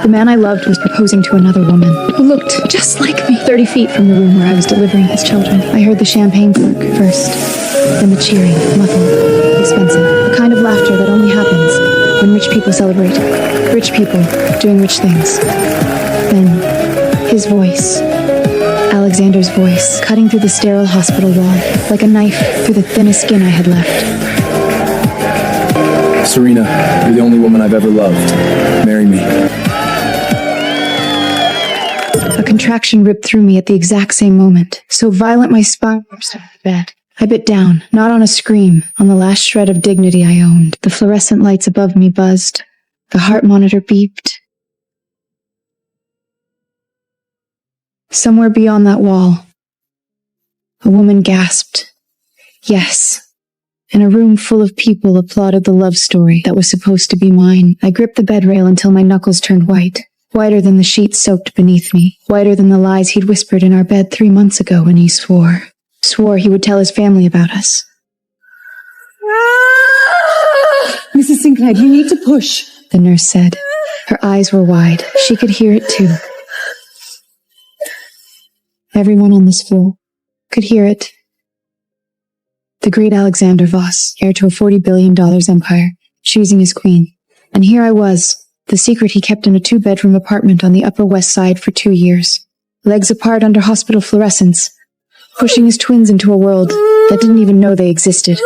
The man I loved was proposing to another woman who looked just like me. 30 feet from the room where I was delivering his children, I heard the champagne clink first, then the cheering, muffled, expensive. The kind of laughter that only happens when rich people celebrate. Rich people doing rich things. Then, his voice. Alexander's voice, cutting through the sterile hospital wall, like a knife through the thinnest skin I had left. Serena, you're the only woman I've ever loved. Marry me. A contraction ripped through me at the exact same moment, so violent my spine burst out of bed. I bit down, not on a scream, on the last shred of dignity I owned. The fluorescent lights above me buzzed. The heart monitor beeped. Somewhere beyond that wall, a woman gasped, "Yes." And a room full of people applauded the love story that was supposed to be mine. I gripped the bed rail until my knuckles turned white, whiter than the sheets soaked beneath me, whiter than the lies he'd whispered in our bed 3 months ago when he swore he would tell his family about us. Mrs. Sinclair, you need to push, the nurse said. Her eyes were wide. She could hear it too. Everyone on this floor could hear it. The great Alexander Voss, heir to a $40 billion empire, choosing his queen. And here I was, the secret he kept in a 2-bedroom apartment on the Upper West Side for 2 years. Legs apart under hospital fluorescence, pushing his twins into a world that didn't even know they existed.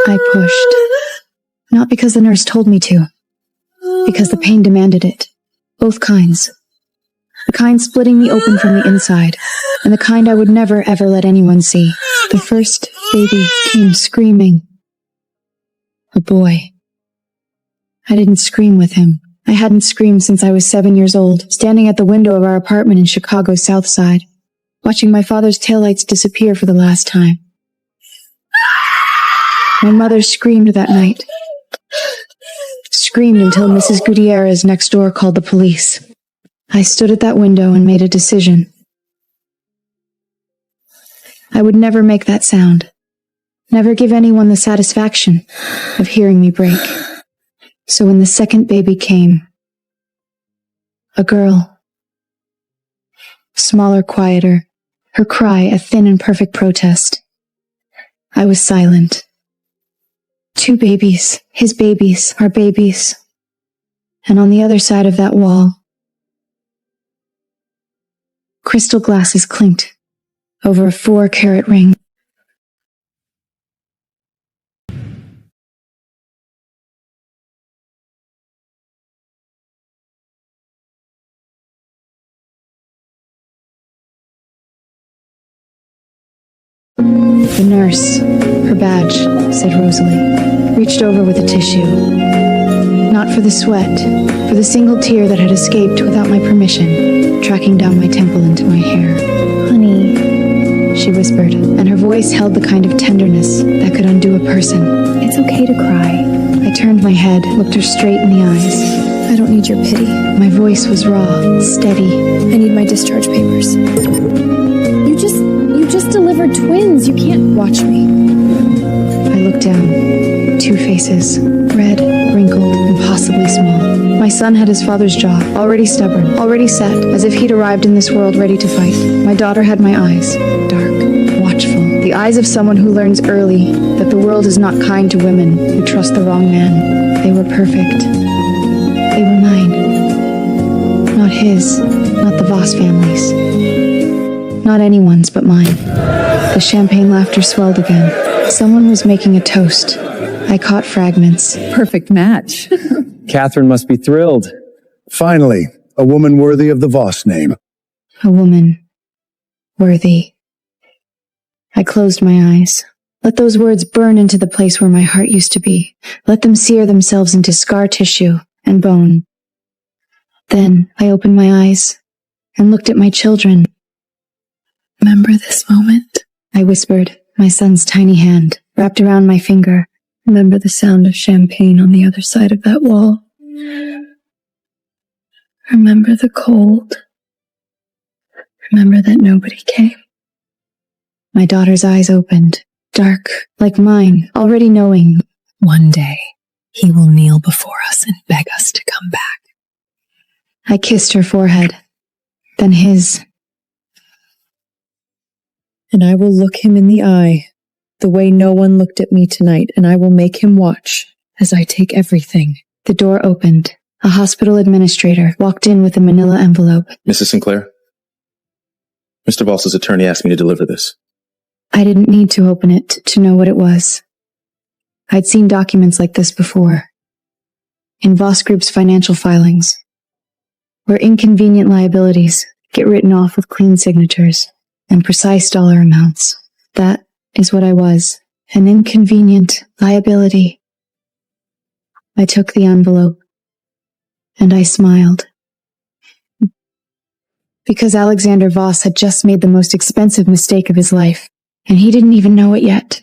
I pushed. Not because the nurse told me to, because the pain demanded it. Both kinds. The kind splitting me open from the inside, and the kind I would never ever let anyone see. The first baby came screaming. A boy. I didn't scream with him. I hadn't screamed since I was 7 years old, standing at the window of our apartment in Chicago's South Side, watching my father's taillights disappear for the last time. My mother screamed that night. Screamed until Mrs. Gutierrez next door called the police. I stood at that window and made a decision. I would never make that sound. Never give anyone the satisfaction of hearing me break. So when the second baby came, a girl, smaller, quieter, her cry a thin and perfect protest, I was silent. 2 babies, his babies, our babies. And on the other side of that wall, crystal glasses clinked over a 4-carat ring. The nurse, her badge, said Rosalie, reached over with a tissue. Not for the sweat, for the single tear that had escaped without my permission, tracking down my temple into my hair. "Honey," she whispered, and her voice held the kind of tenderness that could undo a person. "It's okay to cry." I turned my head, looked her straight in the eyes. "I don't need your pity." My voice was raw, steady. "I need my discharge papers." You just delivered twins. You can't watch me." I looked down. 2 faces, red, wrinkled, impossibly small. My son had his father's jaw, already stubborn, already set, as if he'd arrived in this world ready to fight. My daughter had my eyes, dark, watchful, the eyes of someone who learns early that the world is not kind to women who trust the wrong man. They were perfect. They were mine. Not his, not the Voss family's. Not anyone's but mine. The champagne laughter swelled again. Someone was making a toast. I caught fragments. Perfect match. Catherine must be thrilled. Finally, a woman worthy of the Voss name. A woman. Worthy. I closed my eyes. Let those words burn into the place where my heart used to be. Let them sear themselves into scar tissue and bone. Then I opened my eyes and looked at my children. "Remember this moment?" I whispered, my son's tiny hand wrapped around my finger. "Remember the sound of champagne on the other side of that wall? Remember the cold? Remember that nobody came?" My daughter's eyes opened, dark, like mine, already knowing. "One day, he will kneel before us and beg us to come back." I kissed her forehead, then his. And I will look him in the eye, the way no one looked at me tonight, and I will make him watch as I take everything. The door opened. A hospital administrator walked in with a manila envelope. Mrs. Sinclair? Mr. Voss's attorney asked me to deliver this. I didn't need to open it to know what it was. I'd seen documents like this before. In Voss Group's financial filings, where inconvenient liabilities get written off with clean signatures and precise dollar amounts. That is what I was, an inconvenient liability. I took the envelope, and I smiled. Because Alexander Voss had just made the most expensive mistake of his life, and he didn't even know it yet.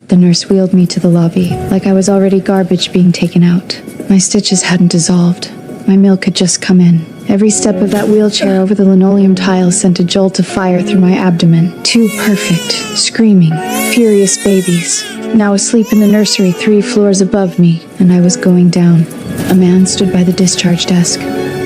The nurse wheeled me to the lobby, like I was already garbage being taken out. My stitches hadn't dissolved. My milk had just come in. Every step of that wheelchair over the linoleum tiles sent a jolt of fire through my abdomen. 2 perfect, screaming, furious babies, now asleep in the nursery 3 floors above me, and I was going down. A man stood by the discharge desk.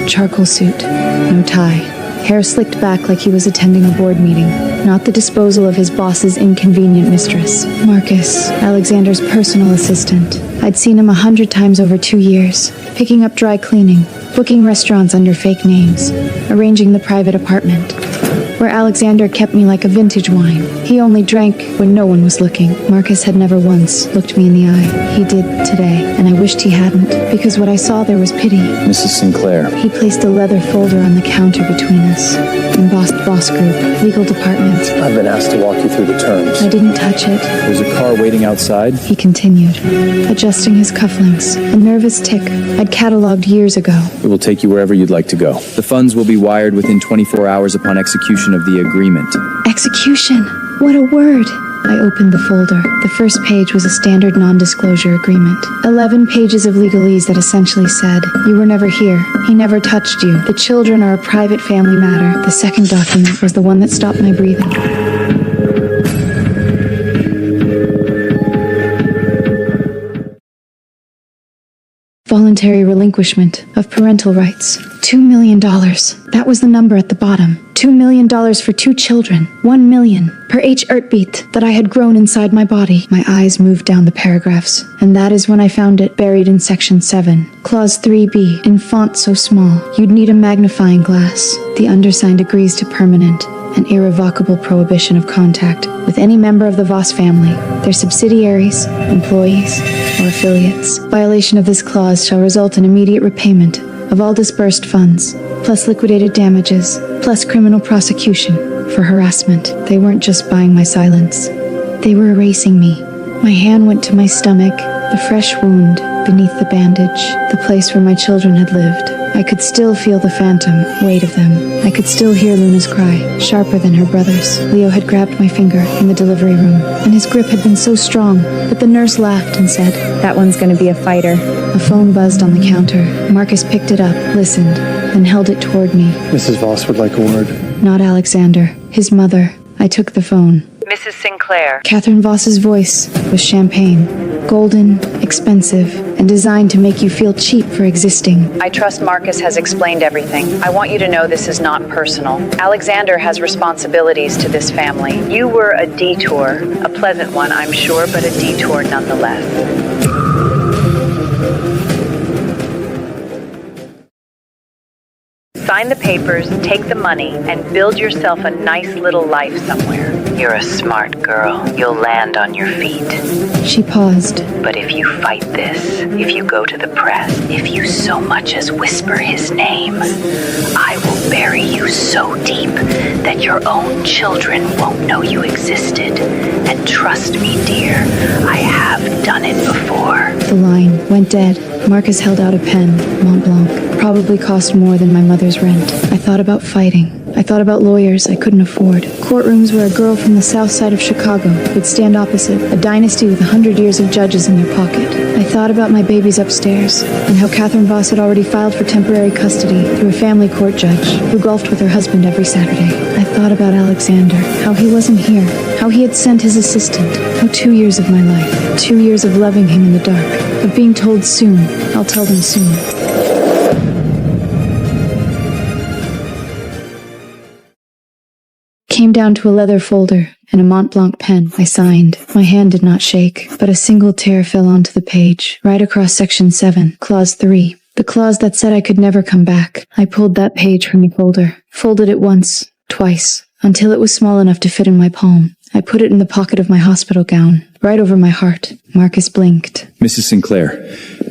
Charcoal suit, no tie. Hair slicked back like he was attending a board meeting. Not the disposal of his boss's inconvenient mistress. Marcus, Alexander's personal assistant. I'd seen him 100 times over 2 years, picking up dry cleaning, booking restaurants under fake names, arranging the private apartment, where Alexander kept me like a vintage wine. He only drank when no one was looking. Marcus had never once looked me in the eye. He did today, and I wished he hadn't, because what I saw there was pity. Mrs. Sinclair. He placed a leather folder on the counter between us. Embossed Voss Group, legal department. I've been asked to walk you through the terms. I didn't touch it. There's a car waiting outside. He continued, adjusting his cufflinks, a nervous tick I'd catalogued years ago. It will take you wherever you'd like to go. The funds will be wired within 24 hours upon execution of the agreement. Execution! What a word! I opened the folder. The first page was a standard non-disclosure agreement. 11 pages of legalese that essentially said, you were never here. He never touched you. The children are a private family matter. The second document was the one that stopped my breathing. Voluntary relinquishment of parental rights. $2 million. That was the number at the bottom. $2 million for 2 children. 1 million per H heartbeat that I had grown inside my body. My eyes moved down the paragraphs, and that is when I found it buried in section 7. Clause 3B, in font so small, you'd need a magnifying glass. The undersigned agrees to permanent and irrevocable prohibition of contact with any member of the Voss family, their subsidiaries, employees, or affiliates. Violation of this clause shall result in immediate repayment of all disbursed funds, plus liquidated damages, plus criminal prosecution for harassment. They weren't just buying my silence. They were erasing me. My hand went to my stomach, the fresh wound beneath the bandage, the place where my children had lived. I could still feel the phantom weight of them. I could still hear Luna's cry, sharper than her brother's. Leo had grabbed my finger in the delivery room, and his grip had been so strong that the nurse laughed and said, That one's gonna be a fighter. A phone buzzed on the counter. Marcus picked it up, listened, then held it toward me. Mrs. Voss would like a word. Not Alexander, his mother. I took the phone. Mrs. Sinclair. Catherine Voss's voice was champagne, golden, expensive, and designed to make you feel cheap for existing. I trust Marcus has explained everything. I want you to know this is not personal. Alexander has responsibilities to this family. You were a detour, a pleasant one, I'm sure, but a detour nonetheless. Sign the papers, take the money, and build yourself a nice little life somewhere. You're a smart girl. You'll land on your feet. She paused. But if you fight this, if you go to the press, if you so much as whisper his name, I will bury you so deep that your own children won't know you existed. And trust me, dear, I have done it before. The line went dead. Marcus held out a pen, Mont Blanc. Probably cost more than my mother's rent. I thought about fighting. I thought about lawyers I couldn't afford. Courtrooms where a girl from the south side of Chicago would stand opposite a dynasty with 100 years of judges in their pocket. I thought about my babies upstairs, and how Catherine Voss had already filed for temporary custody through a family court judge who golfed with her husband every Saturday. I thought about Alexander, how he wasn't here, how he had sent his assistant, how 2 years of my life, 2 years of loving him in the dark, of being told soon, I'll tell them soon. Came down to a leather folder and a Mont Blanc pen. I signed. My hand did not shake, but a single tear fell onto the page, right across section 7, clause 3. The clause that said I could never come back. I pulled that page from the folder, folded it once, twice, until it was small enough to fit in my palm. I put it in the pocket of my hospital gown, right over my heart. Marcus blinked. Mrs. Sinclair,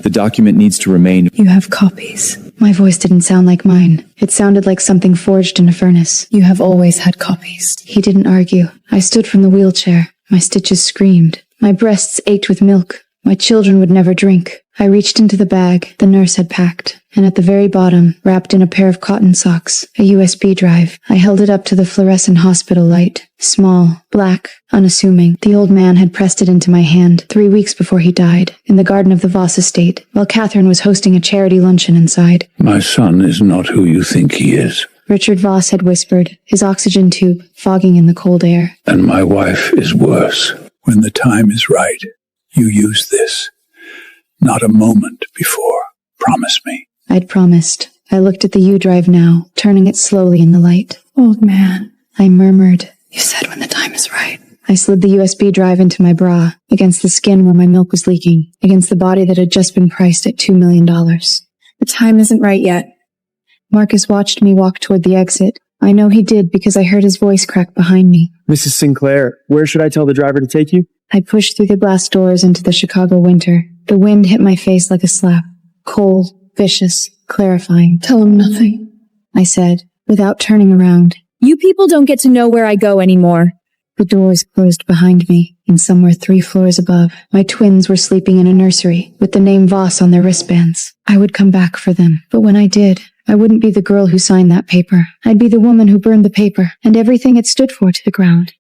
the document needs to remain. You have copies. My voice didn't sound like mine. It sounded like something forged in a furnace. You have always had copies. He didn't argue. I stood from the wheelchair. My stitches screamed. My breasts ached with milk. My children would never drink. I reached into the bag the nurse had packed, and at the very bottom, wrapped in a pair of cotton socks, a USB drive. I held it up to the fluorescent hospital light. Small, black, unassuming. The old man had pressed it into my hand 3 weeks before he died, in the garden of the Voss estate, while Catherine was hosting a charity luncheon inside. My son is not who you think he is. Richard Voss had whispered, his oxygen tube fogging in the cold air. And my wife is worse. When the time is right, you use this. Not a moment before. Promise me. I'd promised. I looked at the U-drive now, turning it slowly in the light. Old man. I murmured. You said when the time is right. I slid the USB drive into my bra, against the skin where my milk was leaking, against the body that had just been priced at $2 million. The time isn't right yet. Marcus watched me walk toward the exit. I know he did because I heard his voice crack behind me. Mrs. Sinclair, where should I tell the driver to take you? I pushed through the glass doors into the Chicago winter. The wind hit my face like a slap. Cold, vicious, clarifying. Tell him nothing, I said, without turning around. You people don't get to know where I go anymore. The doors closed behind me, and somewhere 3 floors above, my twins were sleeping in a nursery, with the name Voss on their wristbands. I would come back for them, but when I did, I wouldn't be the girl who signed that paper. I'd be the woman who burned the paper, and everything it stood for to the ground.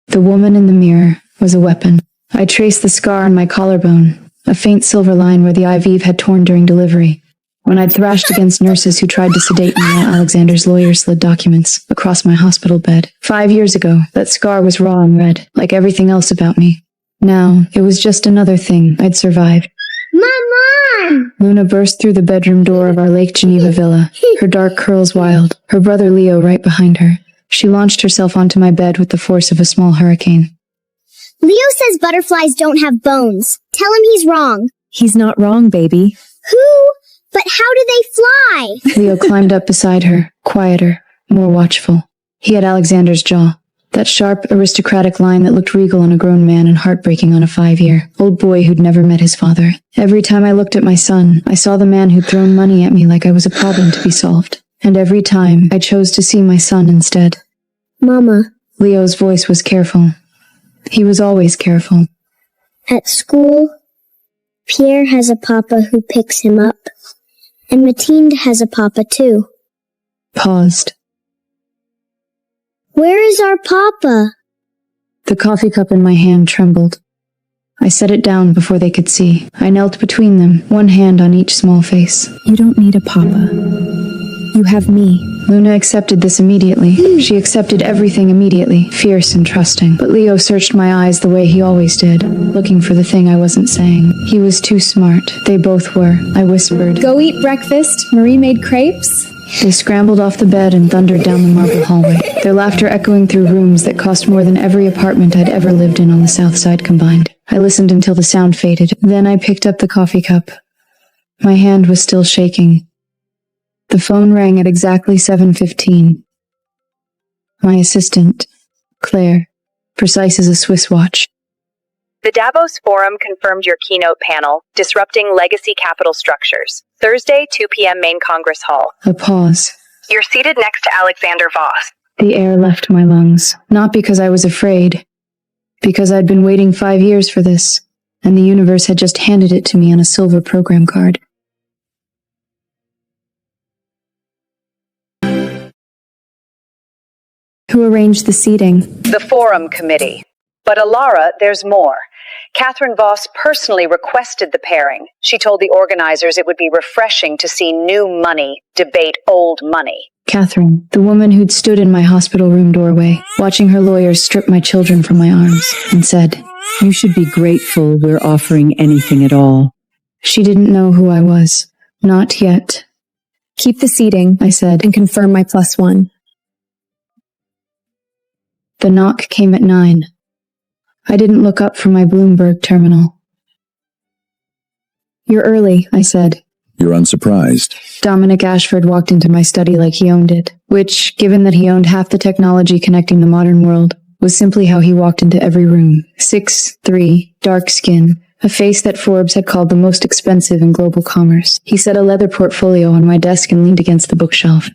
The woman in the mirror was a weapon. I traced the scar on my collarbone, a faint silver line where the IV had torn during delivery, when I'd thrashed against nurses who tried to sedate me while Alexander's lawyer slid documents across my hospital bed. 5 years ago, that scar was raw and red, like everything else about me. Now, it was just another thing I'd survived. Mom! Luna burst through the bedroom door of our Lake Geneva villa, her dark curls wild, her brother Leo right behind her. She launched herself onto my bed with the force of a small hurricane. Leo says butterflies don't have bones. Tell him he's wrong. He's not wrong, baby. Who? But how do they fly? Leo climbed up beside her, quieter, more watchful. He had Alexander's jaw, that sharp, aristocratic line that looked regal on a grown man and heartbreaking on a 5-year-old boy who'd never met his father. Every time I looked at my son, I saw the man who'd thrown money at me like I was a problem to be solved. And every time, I chose to see my son instead. Mama. Leo's voice was careful. He was always careful. At school, Pierre has a papa who picks him up. And Mathilde has a papa too. Paused. Where is our papa? The coffee cup in my hand trembled. I set it down before they could see. I knelt between them, one hand on each small face. You don't need a papa. You have me. Luna accepted this immediately. She accepted everything immediately, fierce and trusting. But Leo searched my eyes the way he always did, looking for the thing I wasn't saying. He was too smart. They both were. I whispered. Go eat breakfast. Marie made crepes. They scrambled off the bed and thundered down the marble hallway, their laughter echoing through rooms that cost more than every apartment I'd ever lived in on the South Side combined. I listened until the sound faded. Then I picked up the coffee cup. My hand was still shaking. The phone rang at exactly 7:15. My assistant, Claire, precise as a Swiss watch. The Davos Forum confirmed your keynote panel, Disrupting Legacy Capital Structures, Thursday, 2 p.m. Main Congress Hall. A pause. You're seated next to Alexander Voss. The air left my lungs, not because I was afraid, because I'd been waiting 5 years for this, and the universe had just handed it to me on a silver program card. Who arranged the seating? The Forum Committee. But Alara, there's more. Catherine Voss personally requested the pairing. She told the organizers it would be refreshing to see new money debate old money. Catherine, the woman who'd stood in my hospital room doorway, watching her lawyers strip my children from my arms, and said, You should be grateful we're offering anything at all. She didn't know who I was. Not yet. Keep the seating, I said, and confirm my +1. The knock came at 9. I didn't look up from my Bloomberg terminal. You're early, I said. You're unsurprised. Dominic Ashford walked into my study like he owned it, which, given that he owned half the technology connecting the modern world, was simply how he walked into every room. 6'3", dark skin, a face that Forbes had called the most expensive in global commerce. He set a leather portfolio on my desk and leaned against the bookshelf.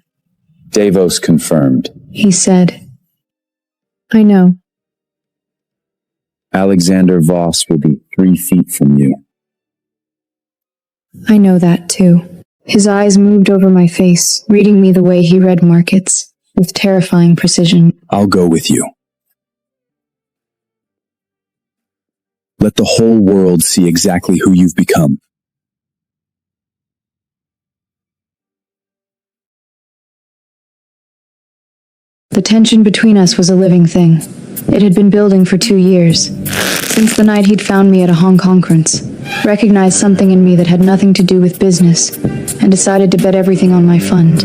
Davos confirmed. He said, I know. Alexander Voss will be 3 feet from you. I know that too. His eyes moved over my face, reading me the way he read markets, with terrifying precision. I'll go with you. Let the whole world see exactly who you've become. The tension between us was a living thing. It had been building for 2 years, since the night he'd found me at a Hong Kong conference, recognized something in me that had nothing to do with business, and decided to bet everything on my fund.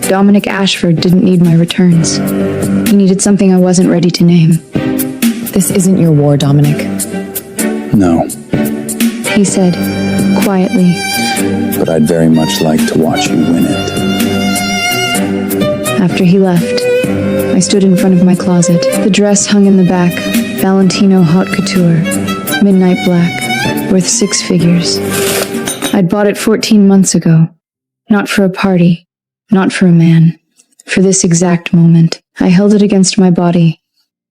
Dominic Ashford didn't need my returns. He needed something I wasn't ready to name. This isn't your war, Dominic. No, He said, quietly. but I'd very much like to watch you win it. After he left, I stood in front of my closet. The dress hung in the back, Valentino haute couture, midnight black, worth 6 figures. I'd bought it 14 months ago. Not for a party, not for a man. For this exact moment. I held it against my body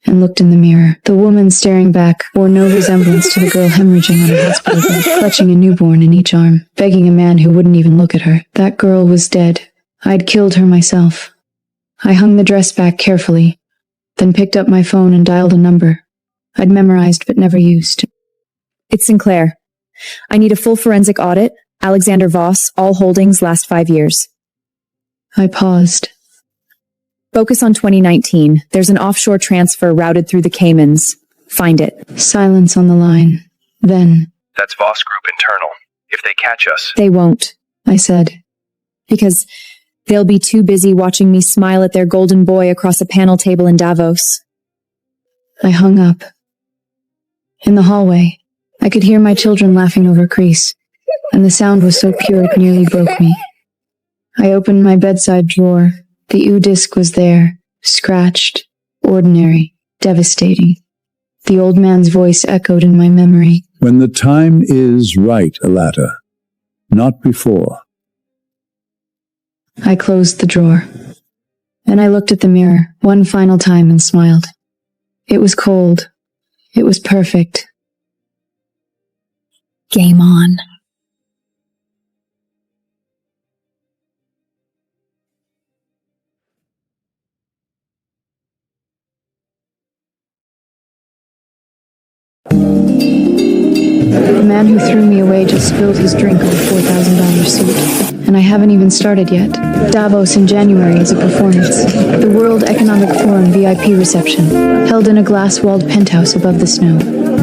and looked in the mirror. The woman staring back bore no resemblance to the girl hemorrhaging on a hospital bed, clutching a newborn in each arm, begging a man who wouldn't even look at her. That girl was dead. I'd killed her myself. I hung the dress back carefully, then picked up my phone and dialed a number I'd memorized but never used. It's Sinclair. I need a full forensic audit. Alexander Voss, all holdings last 5 years. I paused. Focus on 2019. There's an offshore transfer routed through the Caymans. Find it. Silence on the line. Then, That's Voss Group internal. If they catch us. They won't. I said, Because they'll be too busy watching me smile at their golden boy across a panel table in Davos. I hung up. In the hallway, I could hear my children laughing over Crease, and the sound was so pure it nearly broke me. I opened my bedside drawer. The U-disc was there, scratched, ordinary, devastating. The old man's voice echoed in my memory. When the time is right, Alata, not before. I closed the drawer. Then I looked at the mirror one final time and smiled. It was cold. It was perfect. Game on. The man who threw me away just spilled his drink on a $4,000 suit. And I haven't even started yet. Davos in January is a performance. The World Economic Forum VIP reception, held in a glass-walled penthouse above the snow.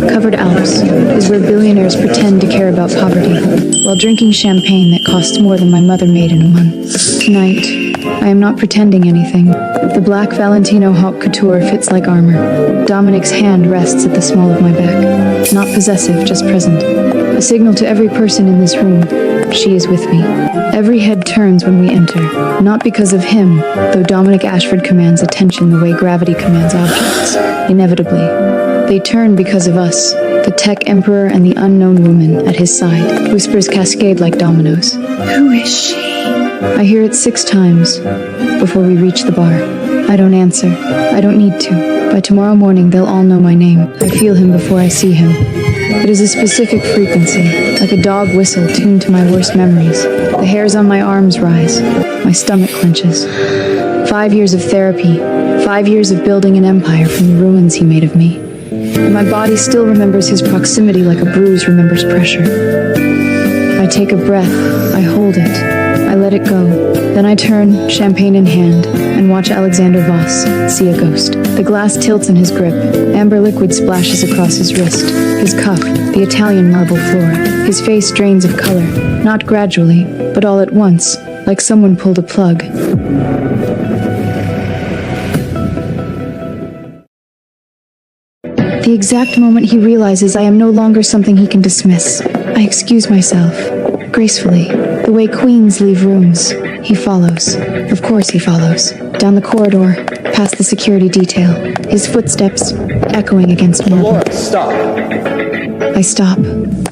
Covered Alps is where billionaires pretend to care about poverty, while drinking champagne that costs more than my mother made in a month. Tonight, I am not pretending anything. The black Valentino haute couture fits like armor. Dominic's hand rests at the small of my back. Not possessive, just present. A signal to every person in this room. She is with me. Every head turns when we enter. Not because of him, though Dominic Ashford commands attention the way gravity commands objects. Inevitably. They turn because of us. The tech emperor and the unknown woman at his side. Whispers cascade like dominoes. Who is she? I hear it 6 times before we reach the bar. I don't answer. I don't need to. By tomorrow morning, they'll all know my name. I feel him before I see him. It is a specific frequency, like a dog whistle tuned to my worst memories. The hairs on my arms rise. My stomach clenches. 5 years of therapy, 5 years of building an empire from the ruins he made of me. And my body still remembers his proximity like a bruise remembers pressure. I take a breath, I hold it, I let it go. Then I turn, champagne in hand, and watch Alexander Voss see a ghost. The glass tilts in his grip, amber liquid splashes across his wrist, his cuff, the Italian marble floor. His face drains of color, not gradually, but all at once, like someone pulled a plug. The exact moment he realizes I am no longer something he can dismiss, I excuse myself, gracefully, the way queens leave rooms. He follows. Of course he follows. Down the corridor, past the security detail, his footsteps echoing against marble. Dolores, stop! I stop.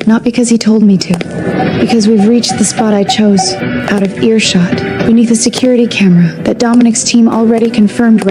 Not because he told me to. Because we've reached the spot I chose, out of earshot, beneath a security camera that Dominic's team already confirmed.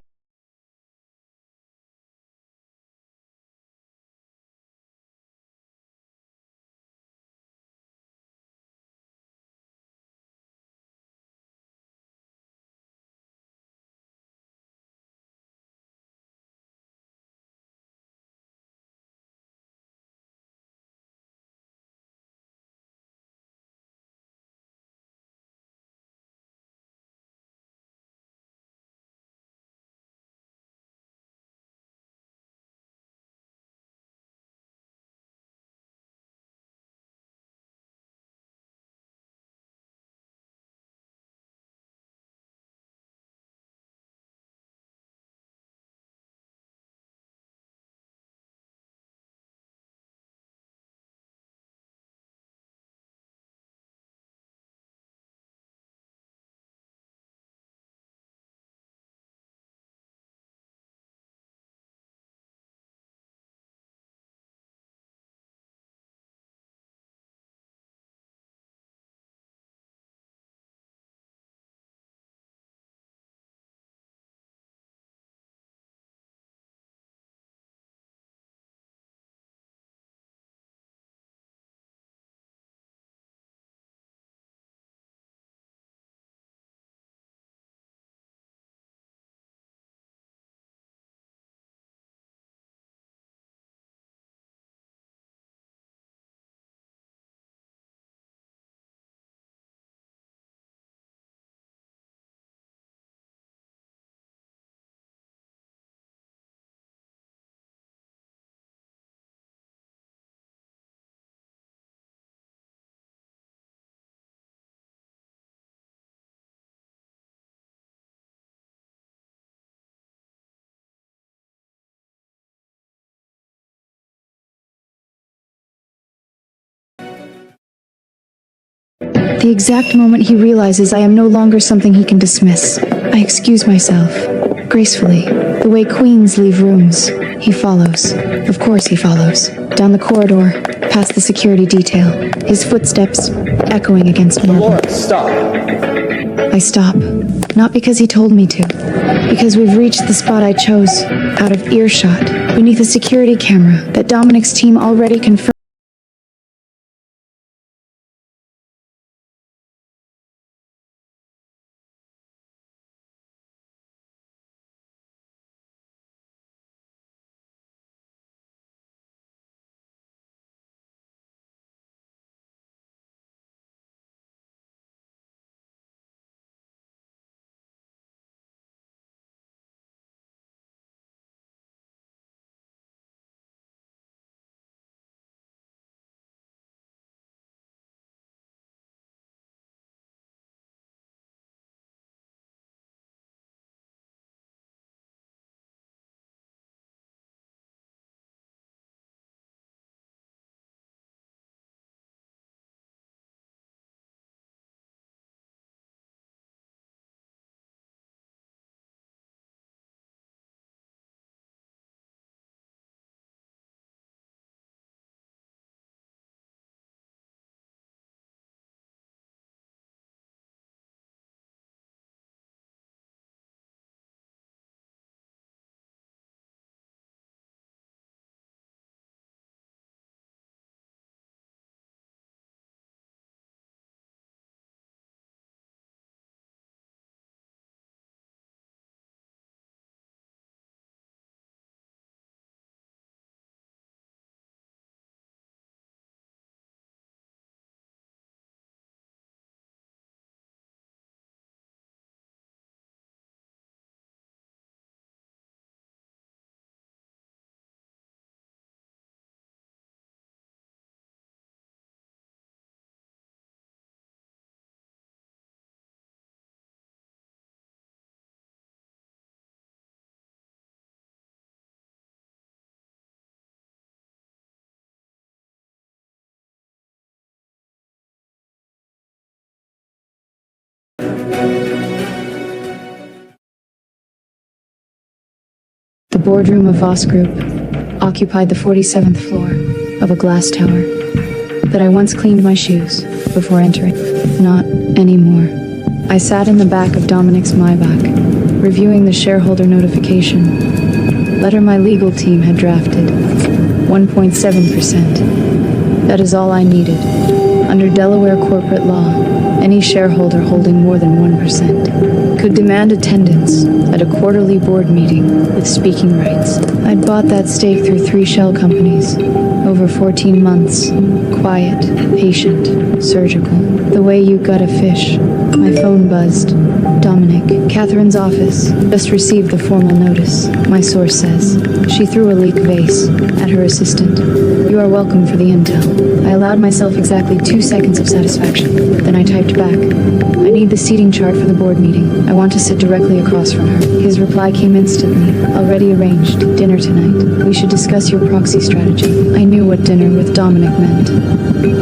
The exact moment he realizes I am no longer something he can dismiss, I excuse myself, gracefully, the way queens leave rooms. He follows. Of course he follows. Down the corridor, past the security detail, his footsteps echoing against marble. Dolores, stop! I stop. Not because he told me to. Because we've reached the spot I chose, out of earshot, beneath a security camera that Dominic's team already confirmed. The boardroom of Voss Group occupied the 47th floor of a glass tower that I once cleaned my shoes before entering. Not anymore. I sat in the back of Dominic's Maybach, reviewing the shareholder notification letter my legal team had drafted. 1.7%. That is all I needed. Under Delaware corporate law, any shareholder holding more than 1% could demand attendance at a quarterly board meeting with speaking rights. I'd bought that stake through 3 shell companies over 14 months. Quiet, patient, surgical. The way you gut a fish. My phone buzzed. Dominic, Catherine's office, just received the formal notice, my source says. She threw a leak vase at her assistant. You are welcome for the intel. I allowed myself exactly 2 seconds of satisfaction. Then I typed back. I need the seating chart for the board meeting. I want to sit directly across from her. His reply came instantly. Already arranged. Dinner tonight. We should discuss your proxy strategy. I knew what dinner with Dominic meant.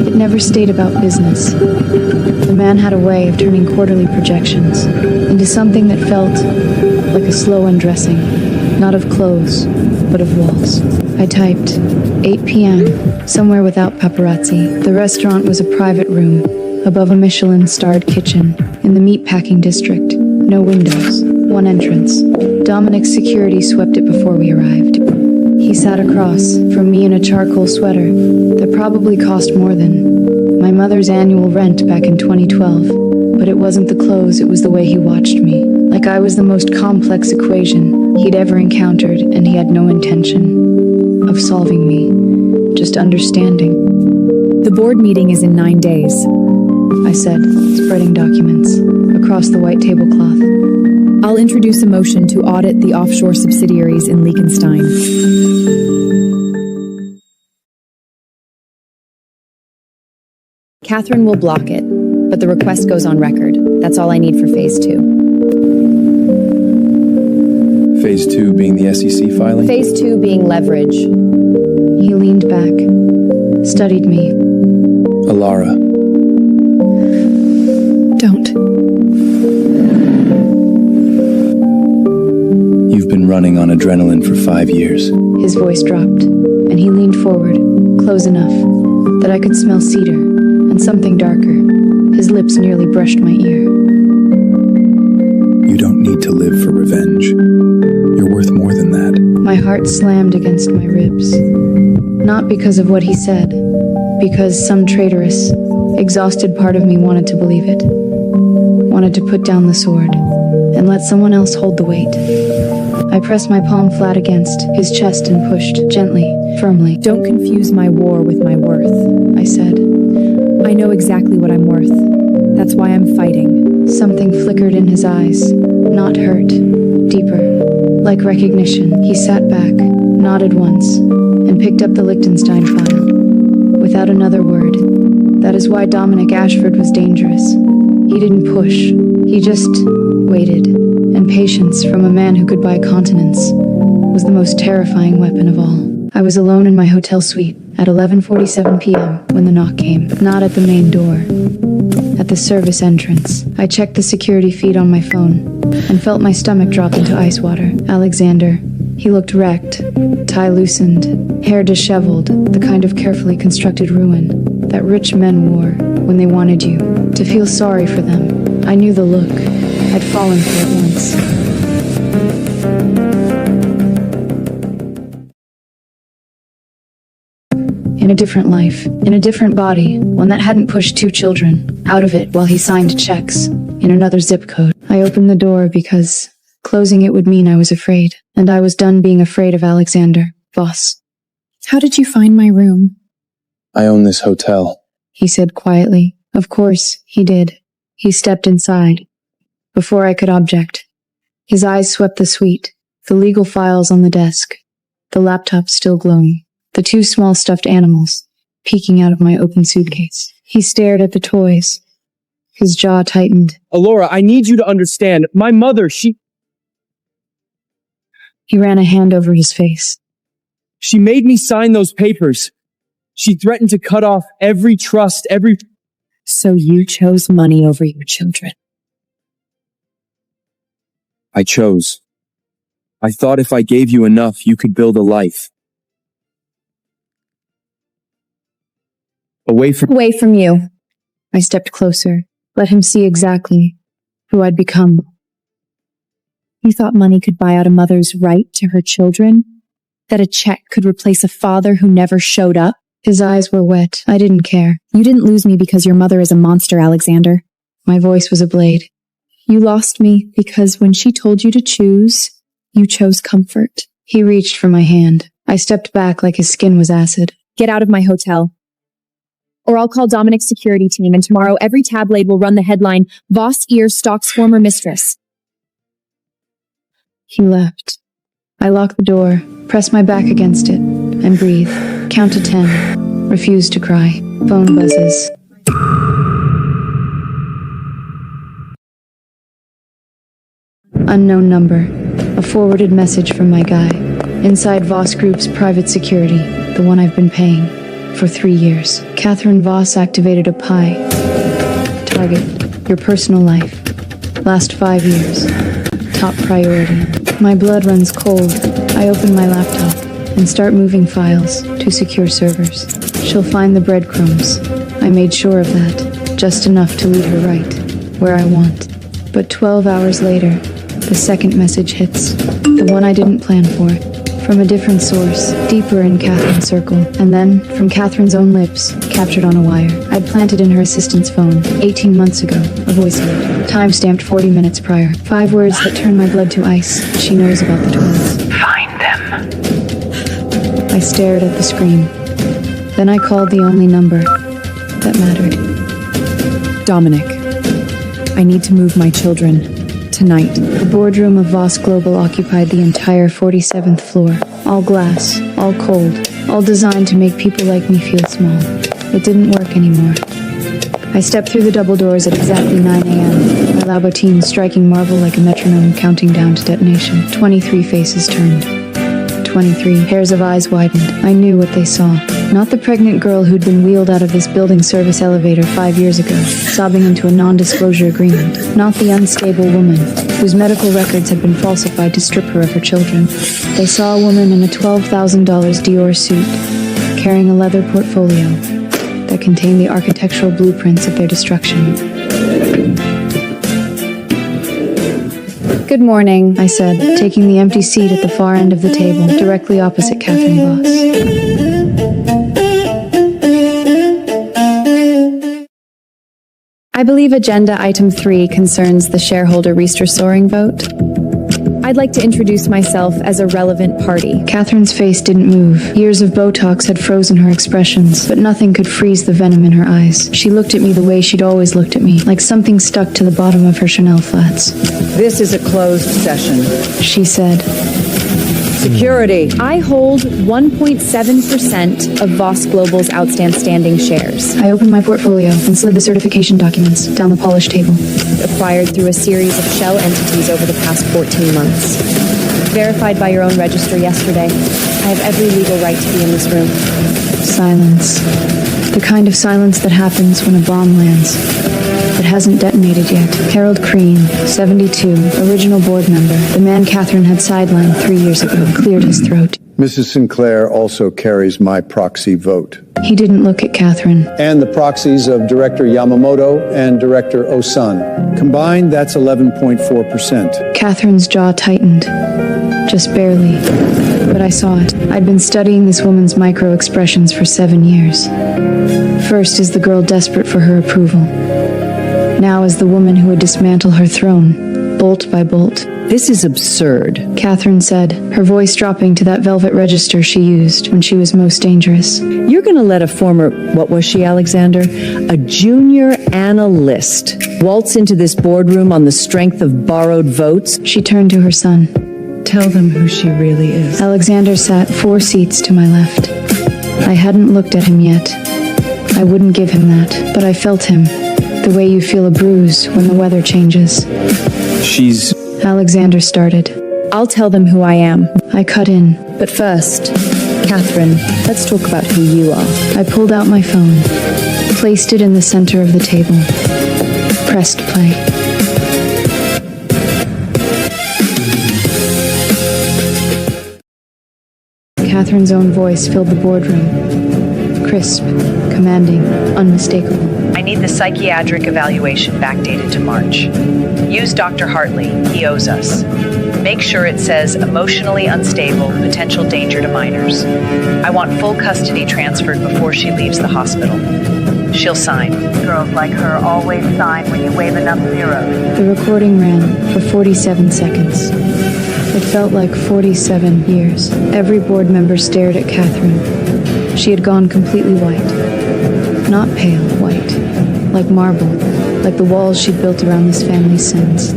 It never stayed about business. The man had a way of turning quarterly projections into something that felt like a slow undressing, not of clothes, but of walls. I typed 8 p.m., somewhere without paparazzi. The restaurant was a private room above a Michelin-starred kitchen in the meatpacking district. No windows, 1 entrance. Dominic's security swept it before we arrived. He sat across from me in a charcoal sweater that probably cost more than my mother's annual rent back in 2012. But it wasn't the clothes, it was the way he watched me. Like I was the most complex equation he'd ever encountered, and he had no intention of solving me, just understanding. The board meeting is in 9 days, I said, spreading documents across the white tablecloth. I'll introduce a motion to audit the offshore subsidiaries in Liechtenstein. Catherine will block it, but the request goes on record. That's all I need for Phase 2. Phase 2 being the SEC filing? Phase 2 being leverage. He leaned back, studied me. Alara. Don't. You've been running on adrenaline for 5 years. His voice dropped, and he leaned forward, close enough that I could smell cedar and something darker. His lips nearly brushed my ear. You don't need to live for revenge. You're worth more than that. My heart slammed against my ribs. Not because of what he said, because some traitorous, exhausted part of me wanted to believe it. Wanted to put down the sword and let someone else hold the weight. I pressed my palm flat against his chest and pushed, gently, firmly. Don't confuse my war with my worth, I said. I know exactly what I'm worth. That's why I'm fighting. Something flickered in his eyes. Not hurt. Deeper. Like recognition. He sat back, nodded once, and picked up the Liechtenstein file. Without another word. That is why Dominic Ashford was dangerous. He didn't push. He just waited. And patience from a man who could buy continents was the most terrifying weapon of all. I was alone in my hotel suite at 11:47 p.m. when the knock came. Not at the main door. At the service entrance. I checked the security feed on my phone and felt my stomach drop into ice water. Alexander. He looked wrecked, tie loosened, hair disheveled, the kind of carefully constructed ruin that rich men wore when they wanted you to feel sorry for them. I knew the look. I'd fallen for it once. In a different life, in a different body, one that hadn't pushed 2 children out of it while he signed checks in another zip code. I opened the door because closing it would mean I was afraid, and I was done being afraid of Alexander Voss. How did you find my room? I own this hotel. He said quietly. Of course, he did. He stepped inside. Before I could object, his eyes swept the suite, the legal files on the desk, the laptop still glowing, the 2 small stuffed animals peeking out of my open suitcase. He stared at the toys. His jaw tightened. Alora, I need you to understand. My mother, He ran a hand over his face. She made me sign those papers. She threatened to cut off every trust, So you chose money over your children. I chose. I thought if I gave you enough, you could build a life. Away from you. I stepped closer, let him see exactly who I'd become. You thought money could buy out a mother's right to her children? That a check could replace a father who never showed up? His eyes were wet. I didn't care. You didn't lose me because your mother is a monster, Alexander. My voice was a blade. You lost me because when she told you to choose, you chose comfort. He reached for my hand. I stepped back like his skin was acid. Get out of my hotel. Or I'll call Dominic's security team, and tomorrow every tabloid will run the headline, Voss ears stalks former mistress. He left. I locked the door, pressed my back against it, and breathed. Count to 10. Refused to cry. Phone buzzes. Unknown number. A forwarded message from my guy. Inside Voss Group's private security, the one I've been paying for 3 years. Catherine Voss activated a PI. Target. Your personal life. Last 5 years. Top priority. My blood runs cold. I open my laptop and start moving files to secure servers. She'll find the breadcrumbs. I made sure of that. Just enough to lead her right, where I want. But 12 hours later, the second message hits. The one I didn't plan for. From a different source, deeper in Catherine's circle. And then, from Catherine's own lips, captured on a wire. I'd planted in her assistant's phone, 18 months ago, a voice note. Time-stamped 40 minutes prior. 5 words that turned my blood to ice. She knows about the twins. Find them. I stared at the screen. Then I called the only number that mattered. Dominic, I need to move my children. Tonight. The boardroom of Voss Global occupied the entire 47th floor. All glass, all cold, all designed to make people like me feel small. It didn't work anymore. I stepped through the double doors at exactly 9 a.m., my Labotine striking marble like a metronome counting down to detonation. 23 faces turned. 23 pairs of eyes widened. I knew what they saw. Not the pregnant girl who'd been wheeled out of this building service elevator 5 years ago, sobbing into a non-disclosure agreement. Not the unstable woman, whose medical records had been falsified to strip her of her children. They saw a woman in a $12,000 Dior suit, carrying a leather portfolio that contained the architectural blueprints of their destruction. Good morning, I said, taking the empty seat at the far end of the table, directly opposite Catherine Voss. I believe agenda item 3 concerns the shareholder restoring vote. I'd like to introduce myself as a relevant party. Catherine's face didn't move. Years of Botox had frozen her expressions, but nothing could freeze the venom in her eyes. She looked at me the way she'd always looked at me, like something stuck to the bottom of her Chanel flats. This is a closed session, she said. Security. I hold 1.7% of Voss Global's outstanding shares. I opened my portfolio and slid the certification documents down the polished table. Acquired through a series of shell entities over the past 14 months. Verified by your own register yesterday. I have every legal right to be in this room. Silence. The kind of silence that happens when a bomb lands. It hasn't detonated yet. Harold Crean, 72, original board member, the man Catherine had sidelined 3 years ago, cleared his throat. Mrs. Sinclair also carries my proxy vote. He didn't look at Catherine. And the proxies of Director Yamamoto and Director Osun. Combined, that's 11.4%. Catherine's jaw tightened. Just barely. But I saw it. I'd been studying this woman's micro-expressions for 7 years. First as the girl desperate for her approval. Now as the woman who would dismantle her throne, bolt by bolt. This is absurd, Catherine said, her voice dropping to that velvet register she used when she was most dangerous. You're going to let a former, what was she, Alexander? A junior analyst waltz into this boardroom on the strength of borrowed votes? She turned to her son. Tell them who she really is. Alexander sat 4 seats to my left. I hadn't looked at him yet. I wouldn't give him that, but I felt him. The way you feel a bruise when the weather changes. She's... Alexander started. I'll tell them who I am. I cut in. But first, Catherine, let's talk about who you are. I pulled out my phone, placed it in the center of the table, pressed play. Catherine's own voice filled the boardroom. Crisp, commanding, unmistakable. I need the psychiatric evaluation backdated to March. Use Dr. Hartley. He owes us. Make sure it says emotionally unstable, potential danger to minors. I want full custody transferred before she leaves the hospital. She'll sign. Girls like her always sign when you wave enough zeros. The recording ran for 47 seconds. It felt like 47 years. Every board member stared at Catherine. She had gone completely white. Not pale white. Like marble. Like the walls she'd built around this family's sins.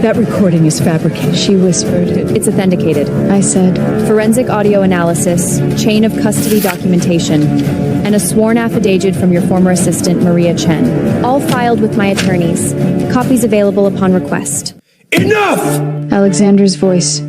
That recording is fabricated. She whispered. It's authenticated. I said. Forensic audio analysis, chain of custody documentation, and a sworn affidavit from your former assistant, Maria Chen. All filed with my attorneys. Copies available upon request. Enough! Alexander's voice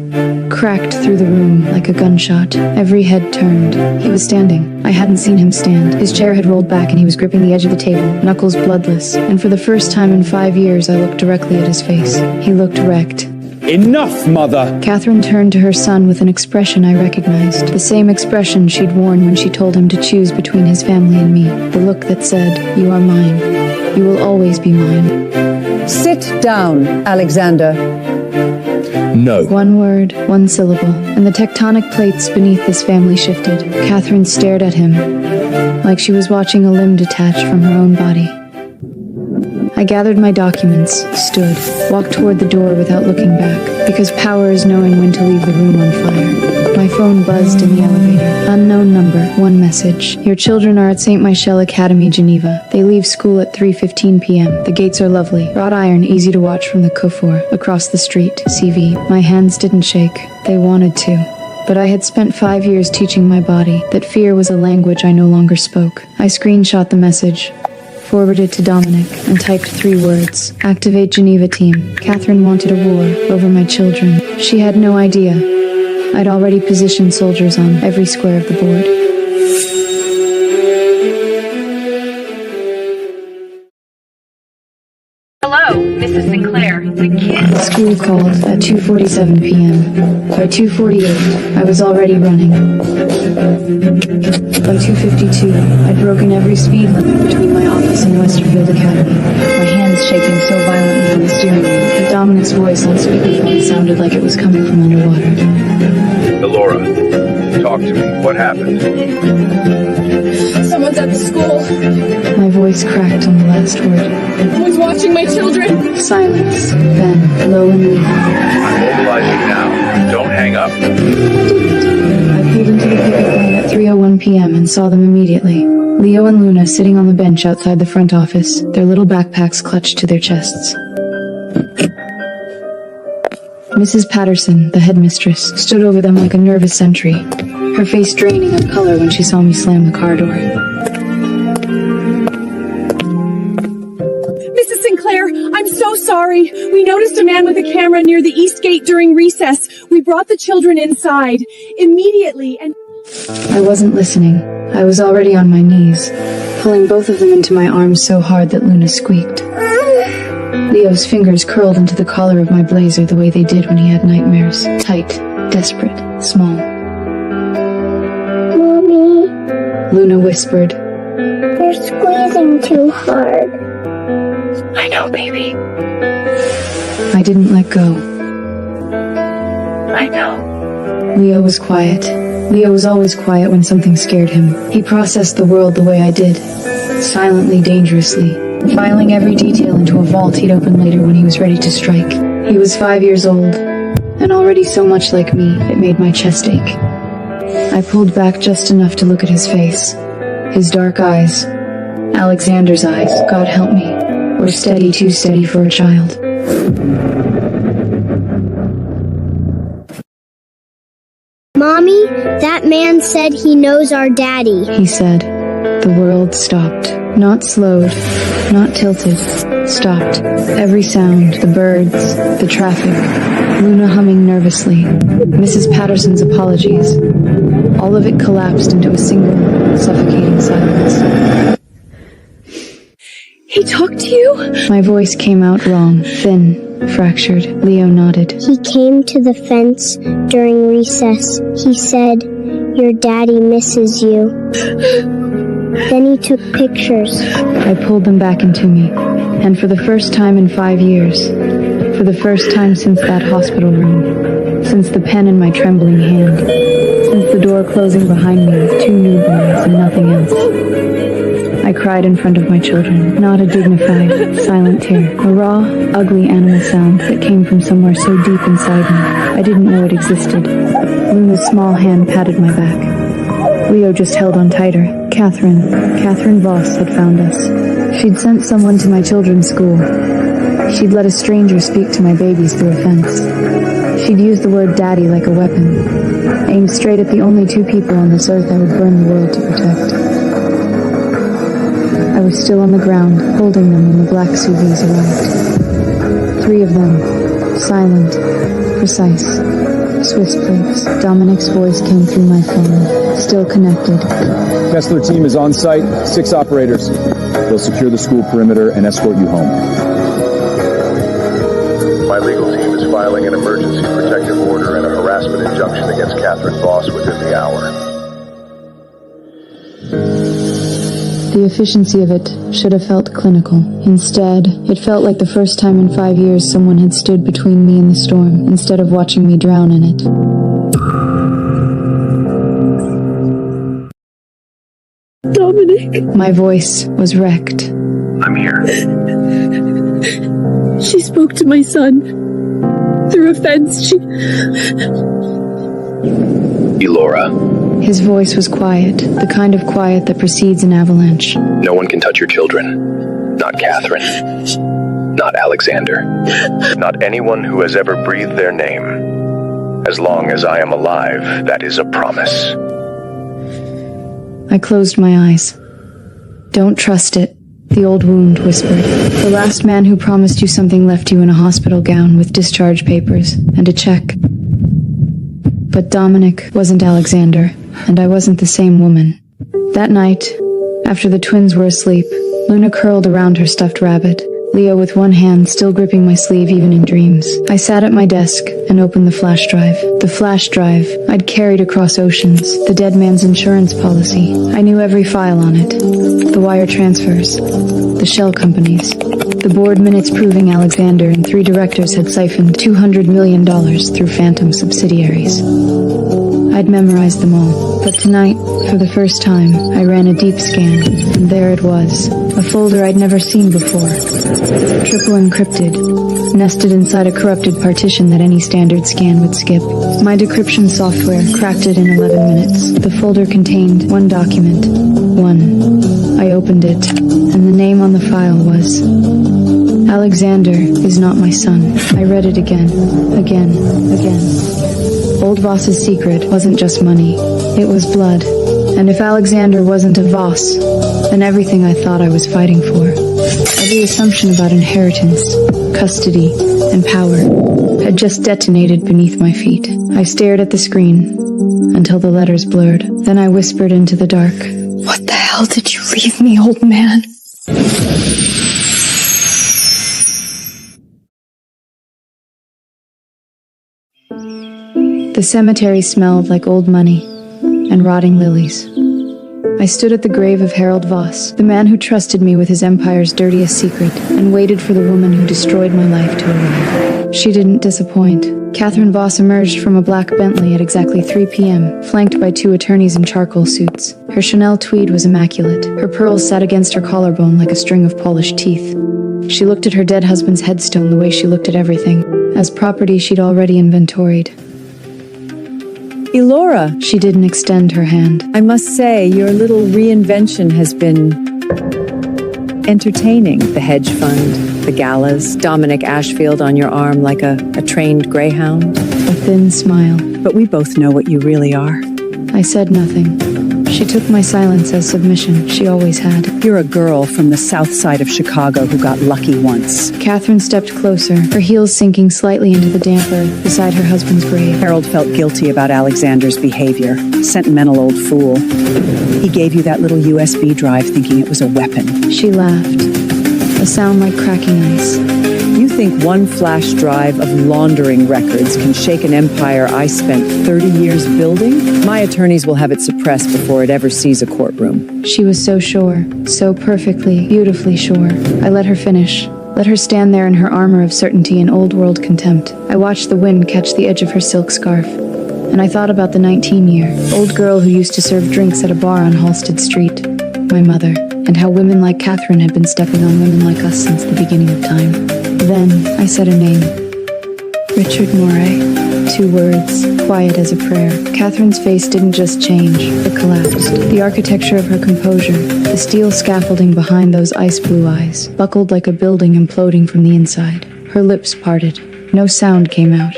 cracked through the room like a gunshot. Every head turned. He was standing. I hadn't seen him stand. His chair had rolled back and he was gripping the edge of the table, knuckles bloodless. And for the first time in 5 years, I looked directly at his face. He looked wrecked. Enough, Mother! Catherine turned to her son with an expression I recognized. The same expression she'd worn when she told him to choose between his family and me. The look that said, "You are mine. You will always be mine." Sit down, Alexander. No. One word, one syllable, and the tectonic plates beneath this family shifted. Catherine stared at him, like she was watching a limb detach from her own body. I gathered my documents, stood, walked toward the door without looking back, because power is knowing when to leave the room on fire. My phone buzzed in the elevator. Unknown number, one message. Your children are at St. Michel Academy, Geneva. They leave school at 3:15 p.m. The gates are lovely. Wrought iron, easy to watch from the Carrefour. Across the street, CV. My hands didn't shake. They wanted to. But I had spent 5 years teaching my body that fear was a language I no longer spoke. I screenshot the message, forwarded to Dominic, and typed 3 words. Activate Geneva team. Catherine wanted a war over my children. She had no idea. I'd already positioned soldiers on every square of the board. Hello, Mrs. Sinclair. The kids. School called at 2:47 p.m. By 2:48, I was already running. By 2:52, I'd broken every speed limit between my office and Westerfield Academy. My hands shaking so violently from the steering wheel that Dominic's voice on speakerphone sounded like it was coming from underwater. Elora, talk to me. What happened? Someone's at the school. My voice cracked on the last word. Someone's watching my children. Silence. Then, low and lean. I'm mobilizing now. Don't hang up. I pulled into the pickup line at 3:01 p.m. and saw them immediately. Leo and Luna sitting on the bench outside the front office, their little backpacks clutched to their chests. Mrs. Patterson, the headmistress, stood over them like a nervous sentry, her face draining of color when she saw me slam the car door. Mrs. Sinclair, I'm so sorry. We noticed a man with a camera near the east gate during recess. We brought the children inside immediately and... I wasn't listening. I was already on my knees, pulling both of them into my arms so hard that Luna squeaked. Leo's fingers curled into the collar of my blazer the way they did when he had nightmares. Tight, desperate, small. Mommy, Luna whispered. you're squeezing too hard. I know, baby. I didn't let go. I know. Leo was quiet. Leo was always quiet when something scared him. He processed the world the way I did. Silently, dangerously. Filing every detail into a vault he'd open later when he was ready to strike. He was 5 years old, and already so much like me, it made my chest ache. I pulled back just enough to look at his face. His dark eyes, Alexander's eyes, God help me, were steady, too steady for a child. Mommy, that man said he knows our daddy. He said. The world stopped. Not slowed, not tilted. Stopped. Every sound, the birds, the traffic, Luna humming nervously, Mrs. Patterson's apologies. All of it collapsed into a single, suffocating silence. He talked to you? My voice came out wrong, thin, fractured. Leo nodded. He came to the fence during recess. He said, Your daddy misses you. Then he took pictures. I pulled them back into me, and for the first time in 5 years, for the first time since that hospital room, since the pen in my trembling hand, since the door closing behind me with 2 newborns and nothing else, I cried in front of my children, not a dignified, silent tear, a raw, ugly animal sound that came from somewhere so deep inside me, I didn't know it existed. Luna's small hand patted my back. Leo just held on tighter. Catherine Voss had found us. She'd sent someone to my children's school. She'd let a stranger speak to my babies through a fence. She'd used the word daddy like a weapon, aimed straight at the only 2 people on this earth I would burn the world to protect. I was still on the ground, holding them when the black SUVs arrived. 3 of them, silent, precise. Swiss plates. Dominic's voice came through my phone. Still connected. Kessler team is on site. 6 operators. They'll secure the school perimeter and escort you home. My legal team is filing an emergency protective order and a harassment injunction against Catherine Voss within the hour. The efficiency of it should have felt clinical. Instead, it felt like the first time in 5 years someone had stood between me and the storm, instead of watching me drown in it. Dominic. My voice was wrecked. I'm here. She spoke to my son. Through a fence, Elora. His voice was quiet, the kind of quiet that precedes an avalanche. No one can touch your children. Not Catherine. Not Alexander. Not anyone who has ever breathed their name. As long as I am alive, that is a promise. I closed my eyes. Don't trust it, the old wound whispered. The last man who promised you something left you in a hospital gown with discharge papers and a check. But Dominic wasn't Alexander, and I wasn't the same woman. That night, after the twins were asleep, Luna curled around her stuffed rabbit, Leo with one hand still gripping my sleeve even in dreams. I sat at my desk and opened the flash drive. The flash drive I'd carried across oceans, the dead man's insurance policy. I knew every file on it. The wire transfers, the shell companies, the board minutes proving Alexander and 3 directors had siphoned $200 million through phantom subsidiaries. I'd memorized them all, but tonight, for the first time, I ran a deep scan, and there it was, a folder I'd never seen before. Triple encrypted, nested inside a corrupted partition that any standard scan would skip. My decryption software cracked it in 11 minutes. The folder contained 1 document. 1. I opened it, and the name on the file was Alexander is not my son. I read it again. Old Voss's secret wasn't just money. It was blood. And if Alexander wasn't a Voss, then everything I thought I was fighting for, every assumption about inheritance, custody, and power, had just detonated beneath my feet. I stared at the screen until the letters blurred. Then I whispered into the dark, "What the hell did you leave me, old man?" The cemetery smelled like old money and rotting lilies. I stood at the grave of Harold Voss, the man who trusted me with his empire's dirtiest secret, and waited for the woman who destroyed my life to arrive. She didn't disappoint. Catherine Voss emerged from a black Bentley at exactly 3 p.m., flanked by 2 attorneys in charcoal suits. Her Chanel tweed was immaculate. Her pearls sat against her collarbone like a string of polished teeth. She looked at her dead husband's headstone the way she looked at everything, as property she'd already inventoried. Elora, she didn't extend her hand. I must say, your little reinvention has been entertaining. The hedge fund, the galas, Dominic Ashfield on your arm like a trained greyhound. A thin smile. But we both know what you really are. I said nothing. She took my silence as submission. She always had. You're a girl from the south side of Chicago who got lucky once. Catherine stepped closer, her heels sinking slightly into the damp earth beside her husband's grave. Harold felt guilty about Alexander's behavior. Sentimental old fool. He gave you that little USB drive thinking it was a weapon. She laughed. A sound like cracking ice. You think one flash drive of laundering records can shake an empire I spent 30 years building? My attorneys will have it suppressed before it ever sees a courtroom. She was so sure, so perfectly, beautifully sure. I let her finish. Let her stand there in her armor of certainty and old-world contempt. I watched the wind catch the edge of her silk scarf. And I thought about the 19-year-old girl who used to serve drinks at a bar on Halsted Street. My mother. And how women like Catherine had been stepping on women like us since the beginning of time. Then I said her name. Richard Moray. 2 words, quiet as a prayer. Catherine's face didn't just change, it collapsed. The architecture of her composure, the steel scaffolding behind those ice-blue eyes, buckled like a building imploding from the inside. Her lips parted. No sound came out.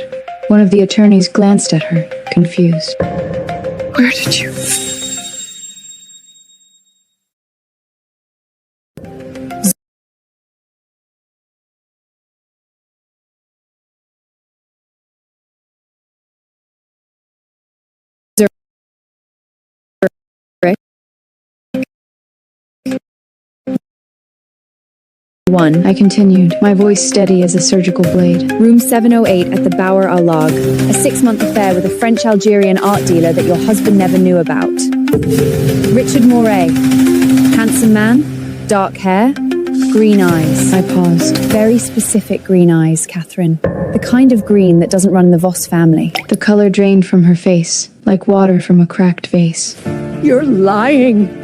One of the attorneys glanced at her, confused. Where did you... I continued, my voice steady as a surgical blade. Room 708 at the Bower Alag. A 6-month affair with a French-Algerian art dealer that your husband never knew about. Richard Moray. Handsome man, dark hair, green eyes. I paused. Very specific green eyes, Catherine. The kind of green that doesn't run in the Voss family. The color drained from her face, like water from a cracked vase. You're lying.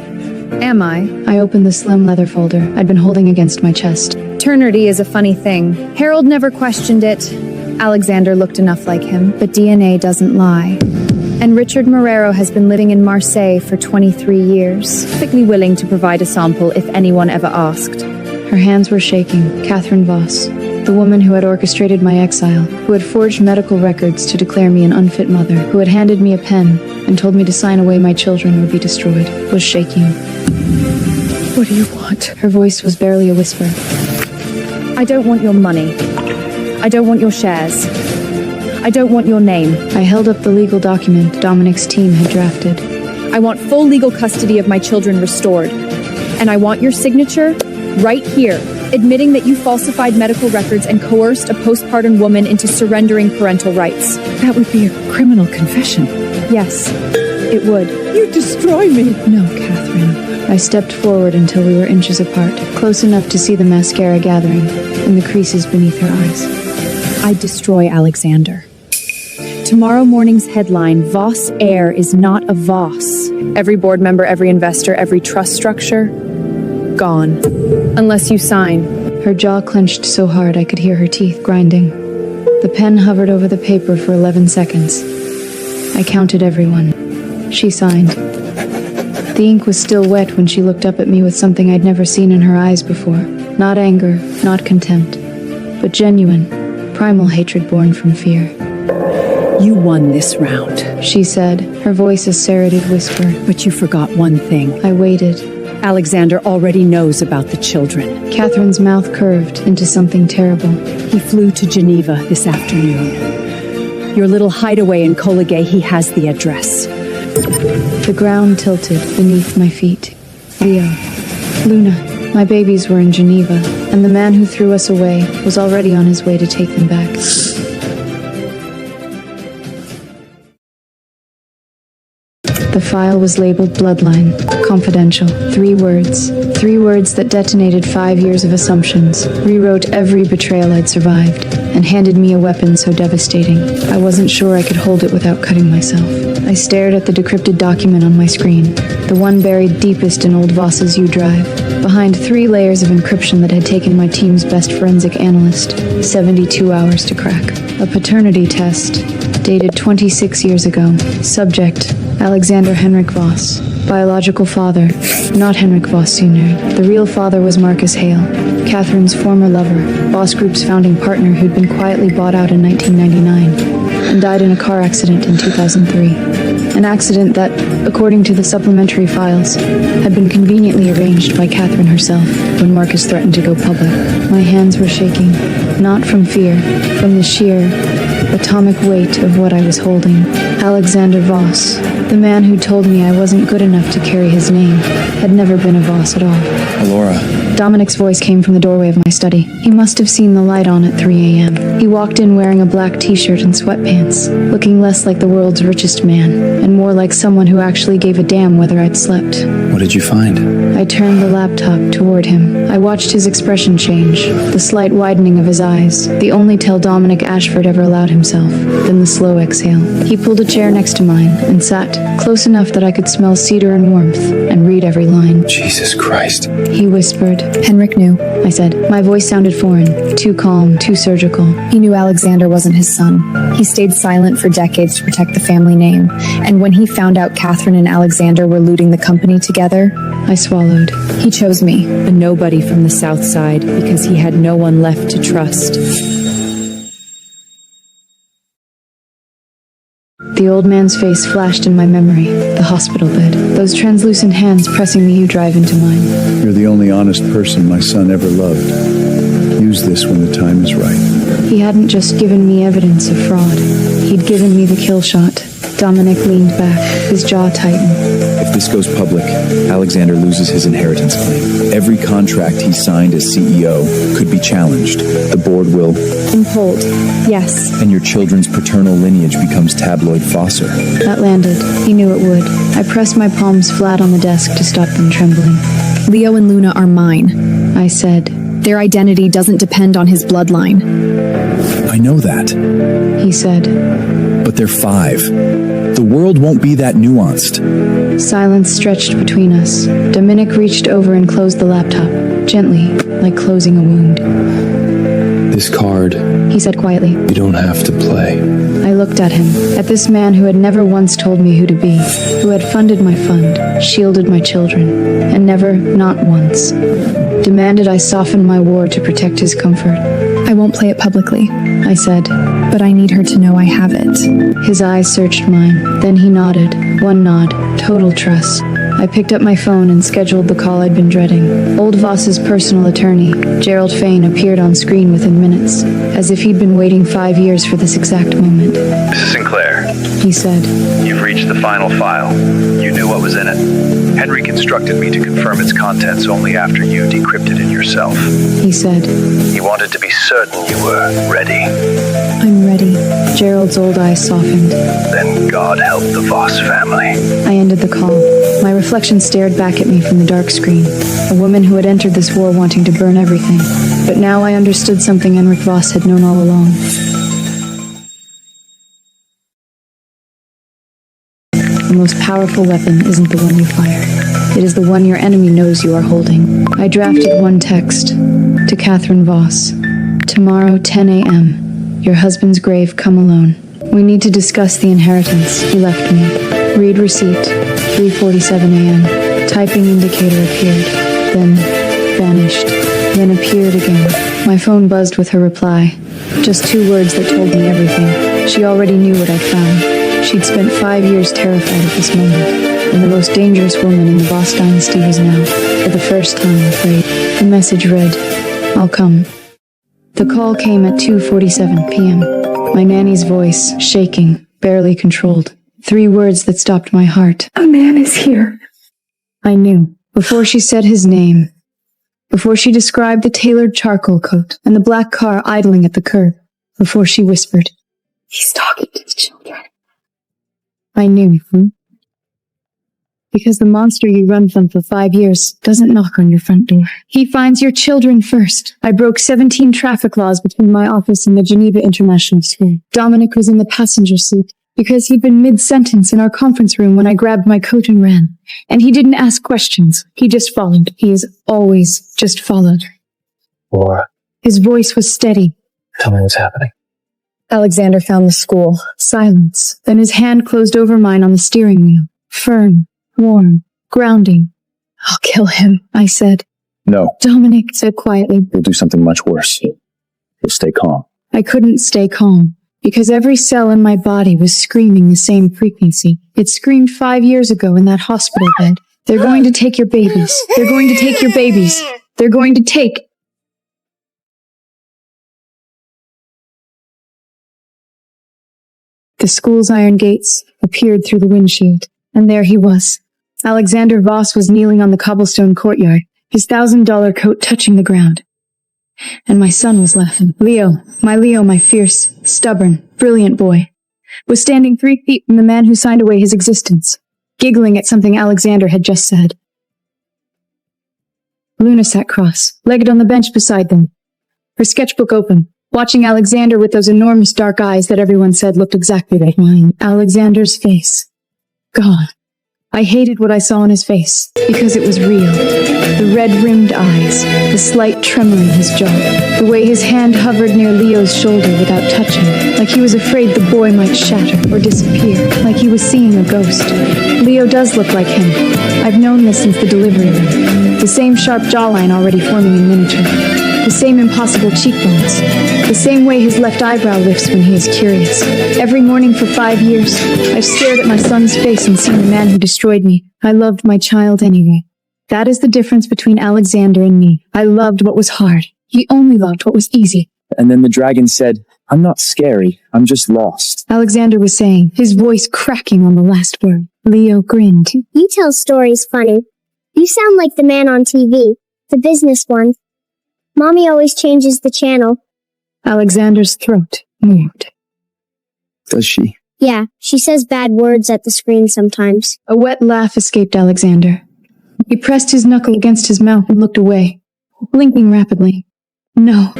Am I? I opened the slim leather folder I'd been holding against my chest. Paternity is a funny thing. Harold never questioned it. Alexander looked enough like him, but DNA doesn't lie. And Richard Marrero has been living in Marseille for 23 years, perfectly willing to provide a sample if anyone ever asked. Her hands were shaking. Catherine Voss, the woman who had orchestrated my exile, who had forged medical records to declare me an unfit mother, who had handed me a pen and told me to sign away my children would be destroyed, was shaking. What do you want? Her voice was barely a whisper. I don't want your money. I don't want your shares. I don't want your name. I held up the legal document Dominic's team had drafted. I want full legal custody of my children restored. And I want your signature right here, admitting that you falsified medical records and coerced a postpartum woman into surrendering parental rights. That would be a criminal confession. Yes, it would. You destroy me. No, Catherine. I stepped forward until we were inches apart, close enough to see the mascara gathering in the creases beneath her eyes. I'd destroy Alexander. Tomorrow morning's headline, Voss Air is not a Voss. Every board member, every investor, every trust structure, gone. Unless you sign. Her jaw clenched so hard I could hear her teeth grinding. The pen hovered over the paper for 11 seconds. I counted everyone. She signed. The ink was still wet when she looked up at me with something I'd never seen in her eyes before. Not anger, not contempt, but genuine, primal hatred born from fear. You won this round, she said, her voice a serrated whisper. But you forgot one thing. I waited. Alexander already knows about the children. Catherine's mouth curved into something terrible. He flew to Geneva this afternoon. Your little hideaway in Collegay, he has the address. The ground tilted beneath my feet. Leo, Luna, my babies were in Geneva, and the man who threw us away was already on his way to take them back. The file was labeled Bloodline, confidential. 3 words. 3 words that detonated 5 years of assumptions, rewrote every betrayal I'd survived, and handed me a weapon so devastating, I wasn't sure I could hold it without cutting myself. I stared at the decrypted document on my screen, the one buried deepest in old Voss's U-drive, behind 3 layers of encryption that had taken my team's best forensic analyst 72 hours to crack. A paternity test, dated 26 years ago. Subject, Alexander Henrik Voss. Biological father, not Henrik Voss Sr. The real father was Marcus Hale, Catherine's former lover, Voss Group's founding partner who'd been quietly bought out in 1999 and died in a car accident in 2003. An accident that, according to the supplementary files, had been conveniently arranged by Catherine herself when Marcus threatened to go public. My hands were shaking, not from fear, from the sheer, atomic weight of what I was holding. Alexander Voss, the man who told me I wasn't good enough to carry his name, had never been a Voss at all. Alora, Dominic's voice came from the doorway of my study. He must have seen the light on at 3 a.m. He walked in wearing a black t-shirt and sweatpants, looking less like the world's richest man, and more like someone who actually gave a damn whether I'd slept. What did you find? I turned the laptop toward him. I watched his expression change, the slight widening of his eyes, the only tell Dominic Ashford ever allowed himself, then the slow exhale. He pulled a chair next to mine and sat, close enough that I could smell cedar and warmth, and read every line. Jesus Christ. He whispered. Henrik knew, I said. My voice sounded foreign, too calm, too surgical. He knew Alexander wasn't his son. He stayed silent for decades to protect the family name, and when he found out Catherine and Alexander were looting the company together, I swallowed. He chose me. A nobody from the South Side because he had no one left to trust. The old man's face flashed in my memory, the hospital bed, those translucent hands pressing the U-drive into mine. You're the only honest person my son ever loved. Use this when the time is right. He hadn't just given me evidence of fraud. He'd given me the kill shot. Dominic leaned back, his jaw tightened. If this goes public, Alexander loses his inheritance claim. Every contract he signed as CEO could be challenged. The board will implode. Yes. And your children's paternal lineage becomes tabloid fosser. That landed. He knew it would. I pressed my palms flat on the desk to stop them trembling. Leo and Luna are mine, I said. Their identity doesn't depend on his bloodline. I know that, he said. But they're 5. The world won't be that nuanced. Silence stretched between us. Dominic reached over and closed the laptop, gently, like closing a wound. This card, he said quietly. You don't have to play. I looked at him, at this man who had never once told me who to be, who had funded my fund, shielded my children, and never, not once, demanded I soften my war to protect his comfort. I won't play it publicly, I said, but I need her to know I have it. His eyes searched mine, then he nodded. One nod, total trust. I picked up my phone and scheduled the call I'd been dreading. Old Voss's personal attorney, Gerald Fain, appeared on screen within minutes, as if he'd been waiting 5 years for this exact moment. Mrs. Sinclair, he said. You've reached the final file. You knew what was in it. Henrik instructed me to confirm its contents only after you decrypted it yourself. He said. He wanted to be certain you were ready. I'm ready. Gerald's old eyes softened. Then God help the Voss family. I ended the call. My reflection stared back at me from the dark screen. A woman who had entered this war wanting to burn everything. But now I understood something Henrik Voss had known all along. The most powerful weapon isn't the one you fire. It is the one your enemy knows you are holding. I drafted one text to Catherine Voss. Tomorrow, 10 a.m. Your husband's grave, come alone. We need to discuss the inheritance he left me. Read receipt, 3:47 a.m. Typing indicator appeared, then vanished, then appeared again. My phone buzzed with her reply. Just 2 words that told me everything. She already knew what I'd found. She'd spent 5 years terrified of this moment, and the most dangerous woman in the Voss dynasty was now, for the first time, afraid. The message read, I'll come. The call came at 2:47 p.m. My nanny's voice, shaking, barely controlled. 3 words that stopped my heart. A man is here. I knew. Before she said his name. Before she described the tailored charcoal coat and the black car idling at the curb. Before she whispered, He's talking to the children. I knew. Because the monster you run from for 5 years doesn't knock on your front door. He finds your children first. I broke 17 traffic laws between my office and the Geneva International School. Dominic was in the passenger seat because he'd been mid-sentence in our conference room when I grabbed my coat and ran. And he didn't ask questions. He just followed. He has always just followed. Laura. His voice was steady. Tell me what's happening. Alexander found the school. Silence. Then his hand closed over mine on the steering wheel. Firm. Warm, grounding. I'll kill him, I said. No. Dominic said quietly. You'll do something much worse. You'll stay calm. I couldn't stay calm, because every cell in my body was screaming the same frequency. It screamed 5 years ago in that hospital bed. They're going to take your babies. They're going to take your babies. They're going to take... The school's iron gates appeared through the windshield, and there he was. Alexander Voss was kneeling on the cobblestone courtyard, his $1,000 coat touching the ground. And my son was laughing. Leo, my fierce, stubborn, brilliant boy, was standing 3 feet from the man who signed away his existence, giggling at something Alexander had just said. Luna sat cross-legged on the bench beside them, her sketchbook open, watching Alexander with those enormous dark eyes that everyone said looked exactly like mine. Alexander's face. God. I hated what I saw on his face, because it was real. The red-rimmed eyes, the slight tremor in his jaw, the way his hand hovered near Leo's shoulder without touching, like he was afraid the boy might shatter or disappear, like he was seeing a ghost. Leo does look like him. I've known this since the delivery room. The same sharp jawline already forming in miniature. The same impossible cheekbones. The same way his left eyebrow lifts when he is curious. Every morning for 5 years, I've stared at my son's face and seen the man who destroyed me. I loved my child anyway. That is the difference between Alexander and me. I loved what was hard. He only loved what was easy. And then the dragon said, "I'm not scary. I'm just lost." Alexander was saying, his voice cracking on the last word. Leo grinned. You tell stories funny. You sound like the man on TV, the business one. Mommy always changes the channel. Alexander's throat moved. Does she? Yeah, she says bad words at the screen sometimes. A wet laugh escaped Alexander. He pressed his knuckle against his mouth and looked away, blinking rapidly. No.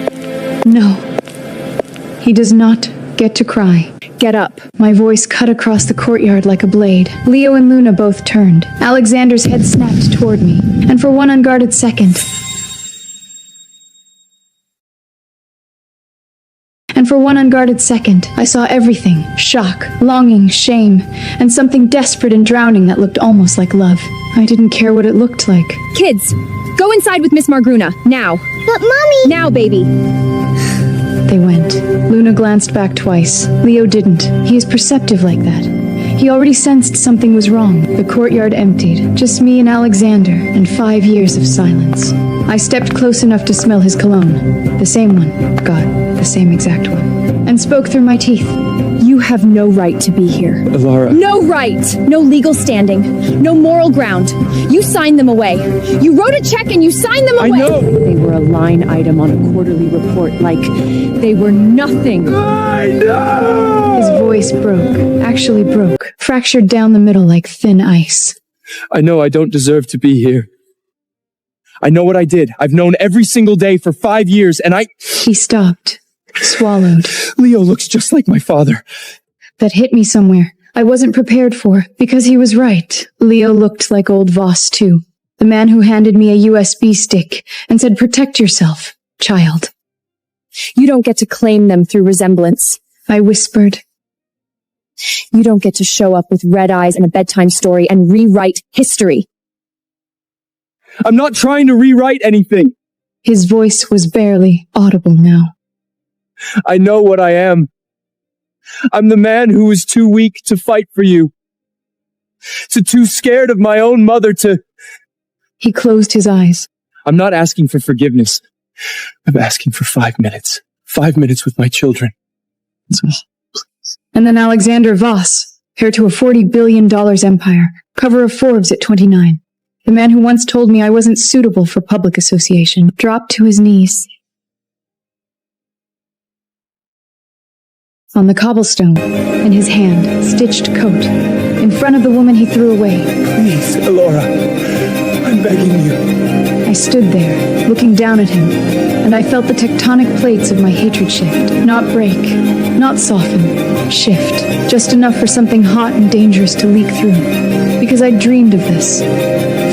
He does not get to cry. Get up. My voice cut across the courtyard like a blade. Leo and Luna both turned. Alexander's head snapped toward me, and for one unguarded second, I saw everything. Shock, longing, shame, and something desperate and drowning that looked almost like love. I didn't care what it looked like. Kids, go inside with Miss Margruna, now. But Mommy! Now, baby. They went. Luna glanced back twice. Leo didn't. He is perceptive like that. He already sensed something was wrong. The courtyard emptied. Just me and Alexander, and 5 years of silence. I stepped close enough to smell his cologne. The same one. God, the same exact one. And spoke through my teeth. You have no right to be here. Laura. No right! No legal standing. No moral ground. You signed them away. You wrote a check and you signed them away. I know! They were a line item on a quarterly report, like they were nothing. I know! His voice broke. Actually broke. Fractured down the middle like thin ice. I know I don't deserve to be here. I know what I did. I've known every single day for 5 years, and He stopped. Swallowed. Leo looks just like my father. That hit me somewhere. I wasn't prepared for, because he was right. Leo looked like old Voss, too. The man who handed me a USB stick and said, "Protect yourself, child." You don't get to claim them through resemblance. I whispered. You don't get to show up with red eyes and a bedtime story and rewrite history. I'm not trying to rewrite anything. His voice was barely audible now. I know what I am. I'm the man who was too weak to fight for you. Too scared of my own mother to... He closed his eyes. I'm not asking for forgiveness. I'm asking for 5 minutes. 5 minutes with my children. And then Alexander Voss, heir to a $40 billion empire, cover of Forbes at 29. The man who once told me I wasn't suitable for public association, dropped to his knees. On the cobblestone, in his hand, stitched coat, in front of the woman he threw away. Please, Laura, I'm begging you. I stood there, looking down at him, and I felt the tectonic plates of my hatred shift. Not break, not soften, shift. Just enough for something hot and dangerous to leak through. Because I dreamed of this.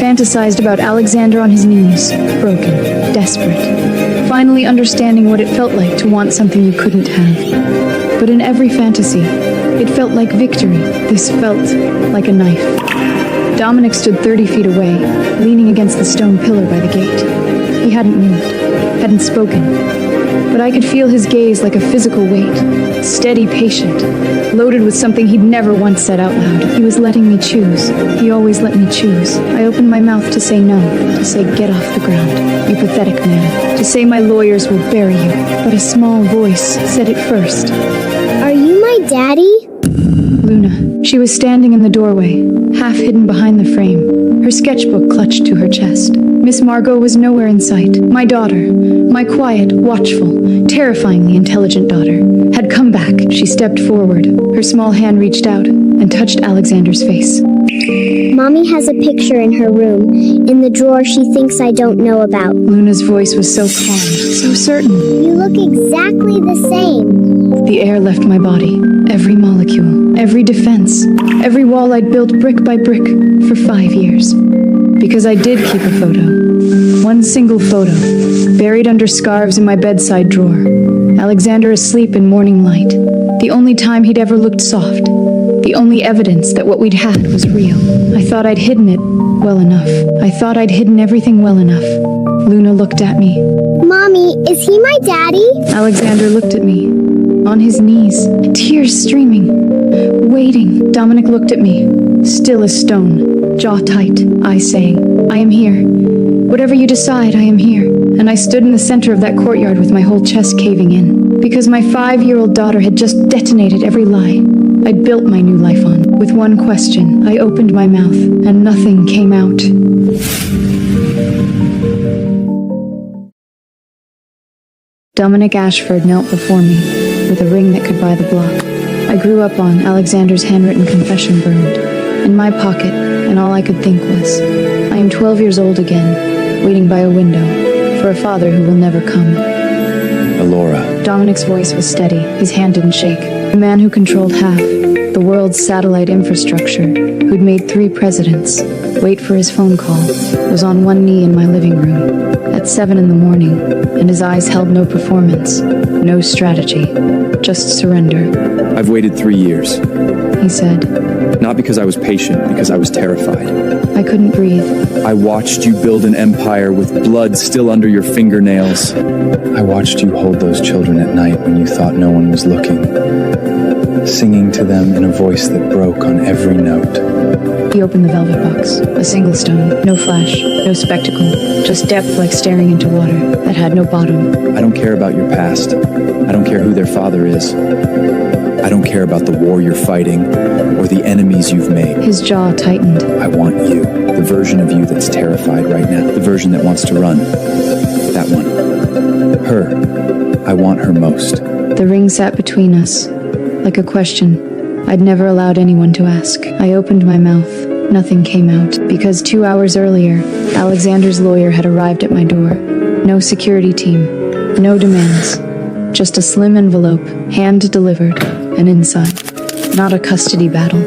Fantasized about Alexander on his knees, broken, desperate. Finally understanding what it felt like to want something you couldn't have. But in every fantasy, it felt like victory. This felt like a knife. Dominic stood 30 feet away, leaning against the stone pillar by the gate. He hadn't moved, hadn't spoken, but I could feel his gaze like a physical weight, steady, patient, loaded with something he'd never once said out loud. He was letting me choose. He always let me choose. I opened my mouth to say no, to say get off the ground, you pathetic man, to say my lawyers will bury you, but a small voice said it first. Are you my daddy? Luna. She was standing in the doorway, half hidden behind the frame, her sketchbook clutched to her chest. Miss Margot was nowhere in sight. My daughter, my quiet, watchful, terrifyingly intelligent daughter, had come back. She stepped forward. Her small hand reached out and touched Alexander's face. Mommy has a picture in her room, in the drawer she thinks I don't know about. Luna's voice was so calm, so certain. You look exactly the same. The air left my body. Every molecule, every defense, every wall I'd built brick by brick for 5 years. Because I did keep a photo. One single photo, buried under scarves in my bedside drawer. Alexander asleep in morning light. The only time he'd ever looked soft. The only evidence that what we'd had was real. I thought I'd hidden it well enough. I thought I'd hidden everything well enough. Luna looked at me. Mommy, is he my daddy? Alexander looked at me, on his knees, tears streaming, waiting. Dominic looked at me, still as stone, jaw tight, eyes saying, I am here. Whatever you decide, I am here. And I stood in the center of that courtyard with my whole chest caving in. Because my 5-year-old daughter had just detonated every lie I'd built my new life on. With one question, I opened my mouth, and nothing came out. Dominic Ashford knelt before me, with a ring that could buy the block. I grew up on Alexander's handwritten confession burned, in my pocket, and all I could think was, I am 12 years old again, waiting by a window, for a father who will never come. Alora. Dominic's voice was steady, his hand didn't shake. The man who controlled half, the world's satellite infrastructure, who'd made 3 presidents, wait for his phone call, was on one knee in my living room, at 7 in the morning, and his eyes held no performance, no strategy, just surrender. I've waited 3 years, he said. Not because I was patient, because I was terrified. I couldn't breathe. I watched you build an empire with blood still under your fingernails. I watched you hold those children at night when you thought no one was looking, singing to them in a voice that broke on every note. He opened the velvet box, a single stone, no flash, no spectacle, just depth like staring into water that had no bottom. I don't care about your past. I don't care who their father is. I don't care about the war you're fighting or the enemies you've made. His jaw tightened. I want you, the version of you that's terrified right now, the version that wants to run. That one. Her. I want her most. The ring sat between us, like a question I'd never allowed anyone to ask. I opened my mouth. Nothing came out, because 2 hours earlier, Alexander's lawyer had arrived at my door. No security team, no demands, just a slim envelope, hand-delivered, and inside. Not a custody battle,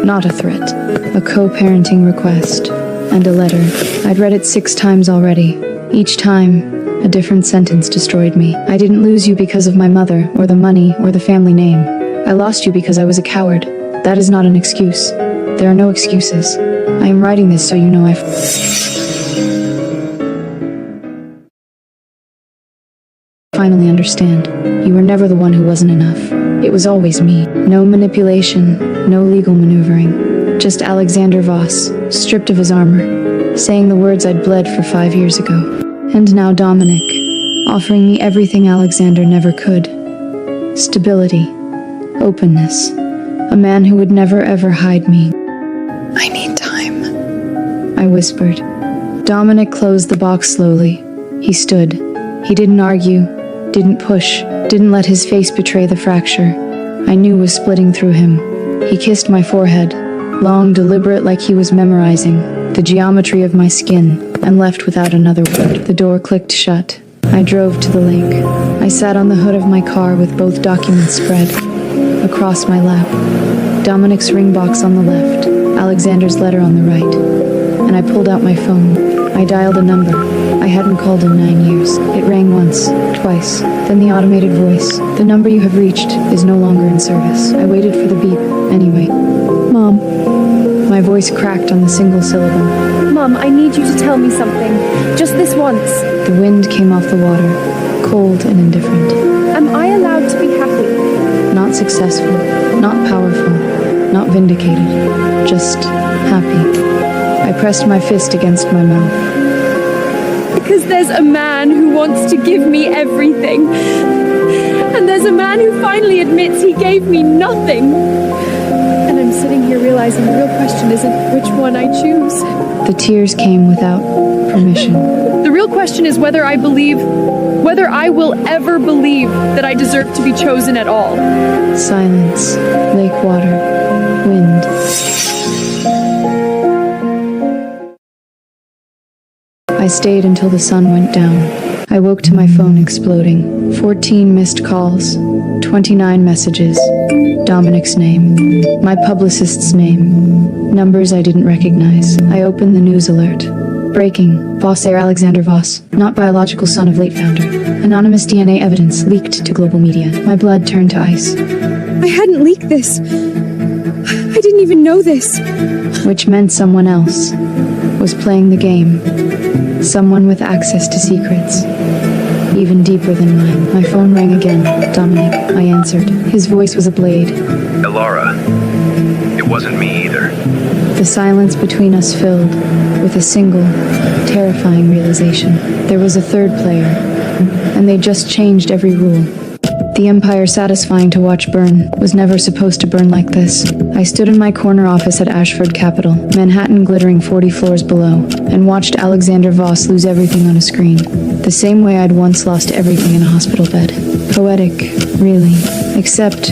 not a threat, a co-parenting request, and a letter. I'd read it 6 times already. Each time, a different sentence destroyed me. I didn't lose you because of my mother, or the money, or the family name. I lost you because I was a coward. That is not an excuse. There are no excuses. I am writing this so you know I finally understand. You were never the one who wasn't enough. It was always me. No manipulation, no legal maneuvering. Just Alexander Voss, stripped of his armor, saying the words I'd bled for 5 years ago. And now Dominic, offering me everything Alexander never could. Stability, openness, a man who would never ever hide me. I need time, I whispered. Dominic closed the box slowly. He stood. He didn't argue, didn't push, didn't let his face betray the fracture I knew was splitting through him. He kissed my forehead, long, deliberate, like he was memorizing the geometry of my skin, and left without another word. The door clicked shut. I drove to the lake. I sat on the hood of my car with both documents spread across my lap. Dominic's ring box on the left, Alexander's letter on the right. And I pulled out my phone. I dialed a number I hadn't called in 9 years. It rang once, twice, then the automated voice. The number you have reached is no longer in service. I waited for the beep, anyway. Mom. My voice cracked on the single syllable. Mom, I need you to tell me something. Just this once. The wind came off the water, cold and indifferent. Am I allowed to be happy? Not successful, not powerful, not vindicated, just happy. I pressed my fist against my mouth. Because there's a man who wants to give me everything. And there's a man who finally admits he gave me nothing. And I'm sitting here realizing the real question isn't which one I choose. The tears came without permission. The real question is whether I will ever believe that I deserve to be chosen at all. Silence, lake water, wind. I stayed until the sun went down. I woke to my phone exploding. 14 missed calls, 29 messages, Dominic's name, my publicist's name, numbers I didn't recognize. I opened the news alert. Breaking. Voss heir Alexander Voss, not biological son of late founder. Anonymous DNA evidence leaked to global media. My blood turned to ice. I hadn't leaked this. I didn't even know this. Which meant someone else was playing the game. Someone with access to secrets, even deeper than mine. My phone rang again. Dominic, I answered. His voice was a blade. Laura, it wasn't me either. The silence between us filled with a single, terrifying realization. There was a third player, and they just changed every rule. The empire satisfying to watch burn was never supposed to burn like this. I stood in my corner office at Ashford Capital, Manhattan glittering 40 floors below, and watched Alexander Voss lose everything on a screen. The same way I'd once lost everything in a hospital bed. Poetic, really. Except,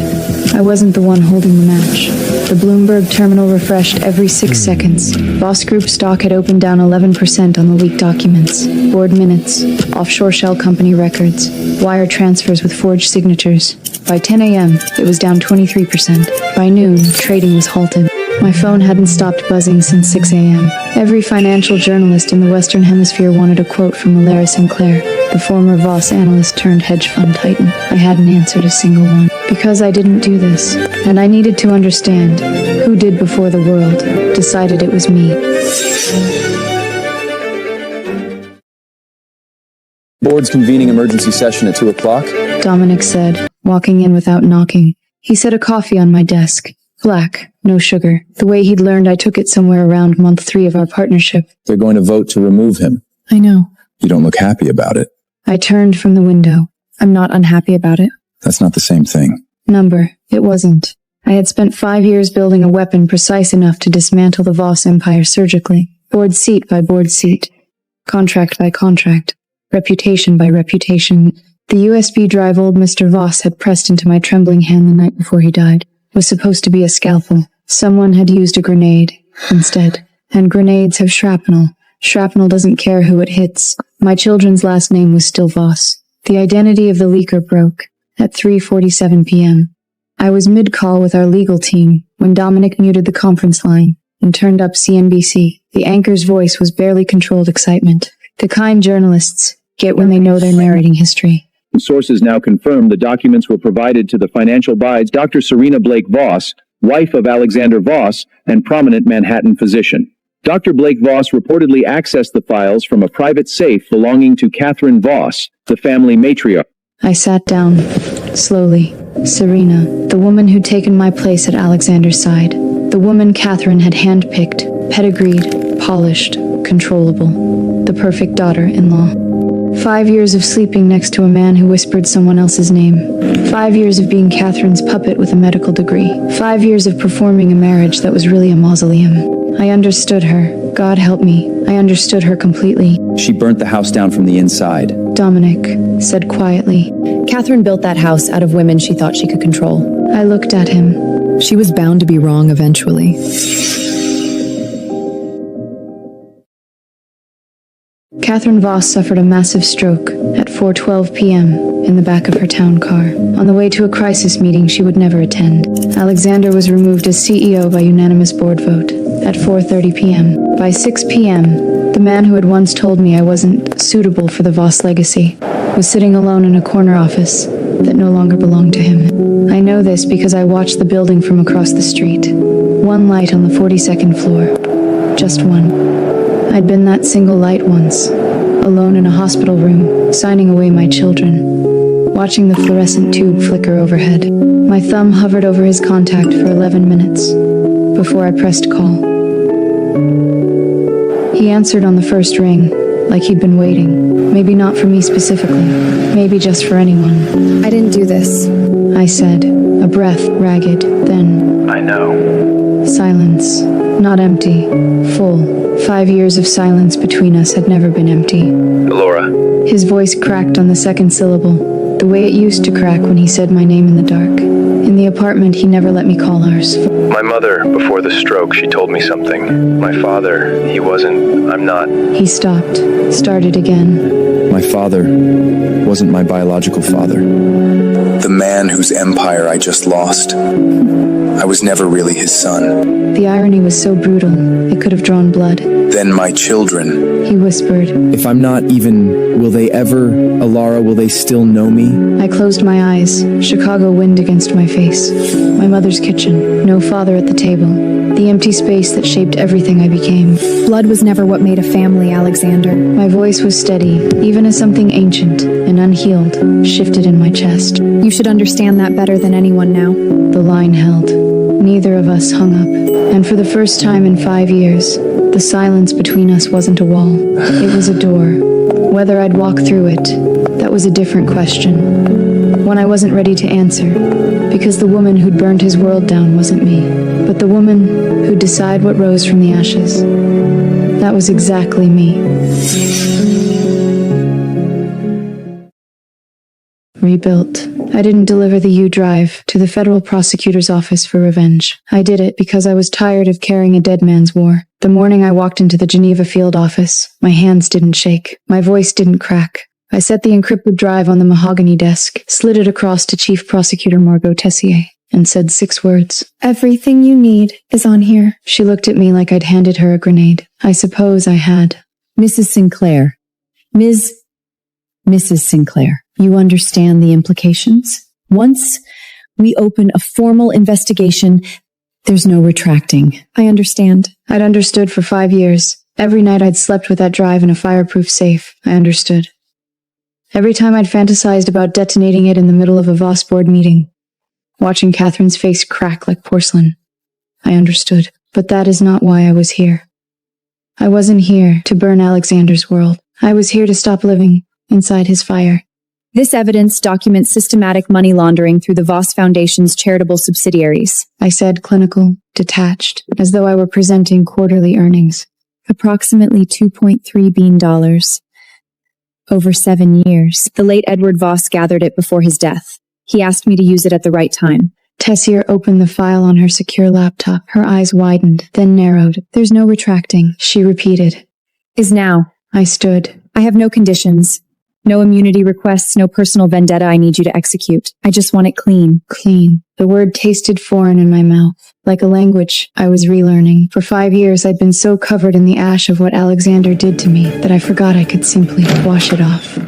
I wasn't the one holding the match. The Bloomberg terminal refreshed every 6 seconds. Voss Group stock had opened down 11% on the leaked documents, board minutes, offshore shell company records, wire transfers with forged signatures. By 10 a.m., it was down 23%. By noon, trading was halted. My phone hadn't stopped buzzing since 6 a.m. Every financial journalist in the Western Hemisphere wanted a quote from Hilaire Sinclair, the former Voss analyst turned hedge fund titan. I hadn't answered a single one. Because I didn't do this, and I needed to understand who did before the world decided it was me. Board's convening emergency session at 2 o'clock. Dominic said, walking in without knocking. He set a coffee on my desk. Black, no sugar. The way he'd learned I took it somewhere around month 3 of our partnership. They're going to vote to remove him. I know. You don't look happy about it. I turned from the window. I'm not unhappy about it. That's not the same thing. Number, it wasn't. I had spent 5 years building a weapon precise enough to dismantle the Voss empire surgically. Board seat by board seat. Contract by contract. Reputation by reputation. The USB drive old Mr. Voss had pressed into my trembling hand the night before he died was supposed to be a scalpel. Someone had used a grenade instead. And grenades have shrapnel. Shrapnel doesn't care who it hits. My children's last name was still Voss. The identity of the leaker broke at 3:47 p.m. I was mid-call with our legal team when Dominic muted the conference line and turned up CNBC. The anchor's voice was barely controlled excitement. The kind journalists get when they know they're narrating history. Sources now confirm the documents were provided to the financial bides Dr. Serena Blake Voss, wife of Alexander Voss and prominent Manhattan physician. Dr. Blake Voss reportedly accessed the files from a private safe belonging to Catherine Voss, the family matriarch. I sat down, slowly. Serena, the woman who'd taken my place at Alexander's side. The woman Catherine had handpicked, pedigreed, polished, controllable. The perfect daughter-in-law. 5 years of sleeping next to a man who whispered someone else's name. 5 years of being Catherine's puppet with a medical degree. 5 years of performing a marriage that was really a mausoleum. I understood her. God help me. I understood her completely. She burnt the house down from the inside. Dominic said quietly. Catherine built that house out of women she thought she could control. I looked at him. She was bound to be wrong eventually. Catherine Voss suffered a massive stroke at 4:12 p.m. in the back of her town car, on the way to a crisis meeting she would never attend. Alexander was removed as CEO by unanimous board vote at 4:30 p.m. By 6 p.m., the man who had once told me I wasn't suitable for the Voss legacy was sitting alone in a corner office that no longer belonged to him. I know this because I watched the building from across the street. One light on the 42nd floor. Just one. I'd been that single light once, alone in a hospital room, signing away my children, watching the fluorescent tube flicker overhead. My thumb hovered over his contact for 11 minutes before I pressed call. He answered on the first ring, like he'd been waiting. Maybe not for me specifically, maybe just for anyone. I didn't do this, I said, a breath ragged, then... I know. Silence. Not empty. Full. 5 years of silence between us had never been empty. Laura. His voice cracked on the second syllable, the way it used to crack when he said my name in the dark. In the apartment, he never let me call ours. My mother, before the stroke, she told me something. My father, I'm not. He stopped, started again. My father wasn't my biological father. The man whose empire I just lost. I was never really his son. The irony was so brutal, it could have drawn blood. Then my children. He whispered. If I'm not even, will they ever, Alara, will they still know me? I closed my eyes, Chicago wind against my face. My mother's kitchen, no father at the table. The empty space that shaped everything I became. Blood was never what made a family, Alexander. My voice was steady, even as something ancient and unhealed shifted in my chest. You should understand that better than anyone now. The line held. Neither of us hung up. And for the first time in 5 years, the silence between us wasn't a wall. It was a door. Whether I'd walk through it, that was a different question. One I wasn't ready to answer, because the woman who'd burned his world down wasn't me, but the woman who'd decide what rose from the ashes. That was exactly me. Rebuilt. I didn't deliver the U-Drive to the federal prosecutor's office for revenge. I did it because I was tired of carrying a dead man's war. The morning I walked into the Geneva field office, my hands didn't shake. My voice didn't crack. I set the encrypted drive on the mahogany desk, slid it across to Chief Prosecutor Margot Tessier, and said 6 words. Everything you need is on here. She looked at me like I'd handed her a grenade. I suppose I had. Mrs. Sinclair. Mrs. Sinclair. You understand the implications? Once we open a formal investigation, there's no retracting. I understand. I'd understood for 5 years. Every night I'd slept with that drive in a fireproof safe. I understood. Every time I'd fantasized about detonating it in the middle of a Voss board meeting, watching Catherine's face crack like porcelain. I understood. But that is not why I was here. I wasn't here to burn Alexander's world. I was here to stop living inside his fire. This evidence documents systematic money laundering through the Voss Foundation's charitable subsidiaries. I said, clinical, detached, as though I were presenting quarterly earnings. Approximately $2.3 billion. Over 7 years. The late Edward Voss gathered it before his death. He asked me to use it at the right time. Tessier opened the file on her secure laptop. Her eyes widened, then narrowed. There's no retracting, she repeated. Is now. I stood. I have no conditions. No immunity requests, no personal vendetta I need you to execute. I just want it clean. Clean. The word tasted foreign in my mouth, like a language I was relearning. For 5 years, I'd been so covered in the ash of what Alexander did to me that I forgot I could simply wash it off.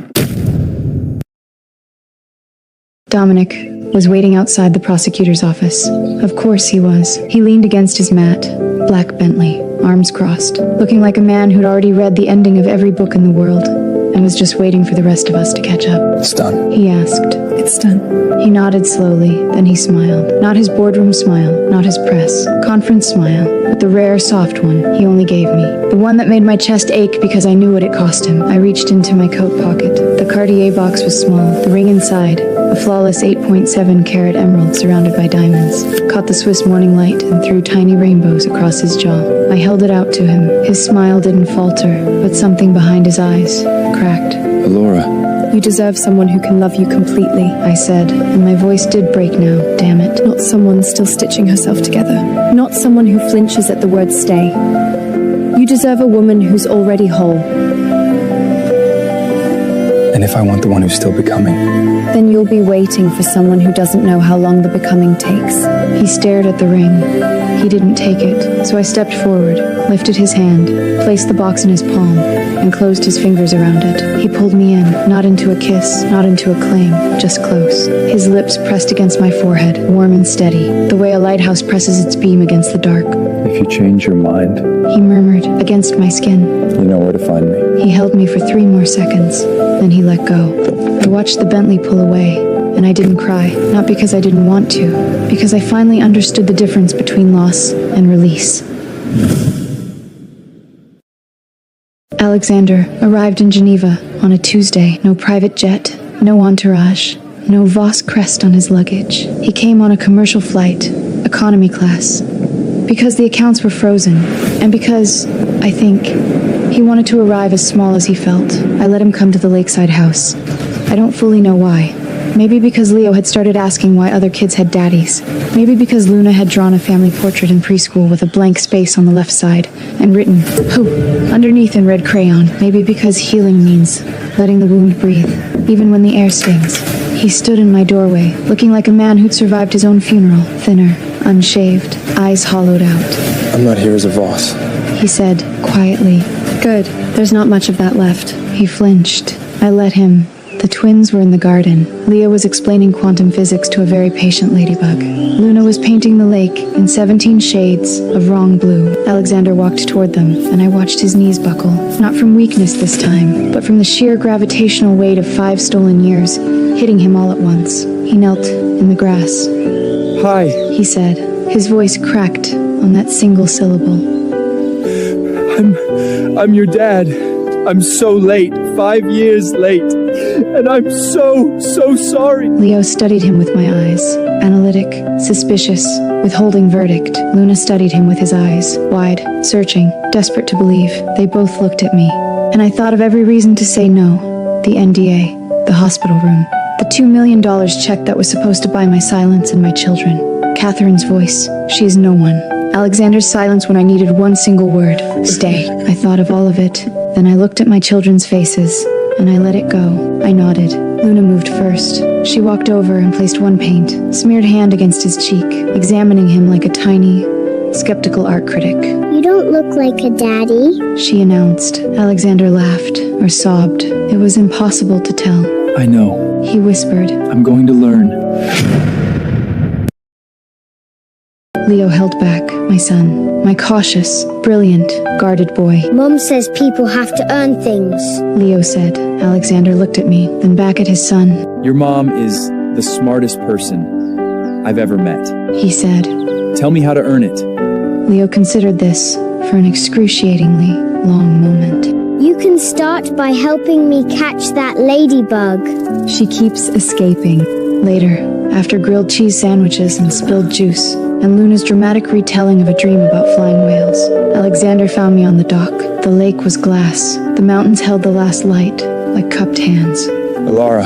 Dominic was waiting outside the prosecutor's office. Of course he was. He leaned against his mat, black Bentley, arms crossed, looking like a man who'd already read the ending of every book in the world and was just waiting for the rest of us to catch up. It's done. He asked. It's done. He nodded slowly, then he smiled. Not his boardroom smile, not his press conference smile, but the rare, soft one he only gave me. The one that made my chest ache because I knew what it cost him. I reached into my coat pocket. The Cartier box was small, the ring inside, a flawless 8.7 carat emerald surrounded by diamonds, caught the Swiss morning light and threw tiny rainbows across his jaw. I held it out to him. His smile didn't falter, but something behind his eyes cracked. Alora. You deserve someone who can love you completely, I said, and my voice did break now, damn it. Not someone still stitching herself together. Not someone who flinches at the word stay. You deserve a woman who's already whole. And if I want the one who's still becoming? Then you'll be waiting for someone who doesn't know how long the becoming takes. He stared at the ring. He didn't take it, so I stepped forward, lifted his hand, placed the box in his palm, and closed his fingers around it. He pulled me in, not into a kiss, not into a cling, just close. His lips pressed against my forehead, warm and steady, the way a lighthouse presses its beam against the dark. If you change your mind, he murmured, against my skin. You know where to find me. He held me for 3 more seconds, then he let go. I watched the Bentley pull away, and I didn't cry, not because I didn't want to, because I finally understood the difference between loss and release. Alexander arrived in Geneva on a Tuesday. No private jet, no entourage, no Voss crest on his luggage. He came on a commercial flight, economy class, Because the accounts were frozen, and because, I think, he wanted to arrive as small as he felt. I let him come to the lakeside house. I don't fully know why. Maybe because Leo had started asking why other kids had daddies. Maybe because Luna had drawn a family portrait in preschool with a blank space on the left side and written, "Who?" underneath in red crayon. Maybe because healing means letting the wound breathe, even when the air stings. He stood in my doorway, looking like a man who'd survived his own funeral, thinner, unshaved, eyes hollowed out. I'm not here as a Voss. He said, quietly. Good, there's not much of that left. He flinched. I let him. The twins were in the garden. Leo was explaining quantum physics to a very patient ladybug. Luna was painting the lake in 17 shades of wrong blue. Alexander walked toward them, and I watched his knees buckle. Not from weakness this time, but from the sheer gravitational weight of 5 stolen years, hitting him all at once. He knelt in the grass. Hi, he said. His voice cracked on that single syllable. I'm your dad. I'm so late, 5 years late. And I'm so sorry. Leo studied him with my eyes. Analytic, suspicious, withholding verdict. Luna studied him with his eyes, wide, searching, desperate to believe. They both looked at me. And I thought of every reason to say no. The NDA, the hospital room, the $2 million check that was supposed to buy my silence and my children. Catherine's voice. She is no one. Alexander's silence when I needed one single word. Stay. I thought of all of it. Then I looked at my children's faces, and I let it go. I nodded. Luna moved first. She walked over and placed one paint, smeared hand against his cheek, examining him like a tiny, skeptical art critic. You don't look like a daddy, she announced. Alexander laughed, or sobbed. It was impossible to tell. I know, he whispered. I'm going to learn. Leo held back, my son, my cautious, brilliant, guarded boy. Mom says people have to earn things, Leo said. Alexander looked at me, then back at his son. Your mom is the smartest person I've ever met, he said. Tell me how to earn it. Leo considered this for an excruciatingly long moment. You can start by helping me catch that ladybug. She keeps escaping. Later, after grilled cheese sandwiches and spilled juice, and Luna's dramatic retelling of a dream about flying whales, Alexander found me on the dock. The lake was glass. The mountains held the last light, like cupped hands. Laura.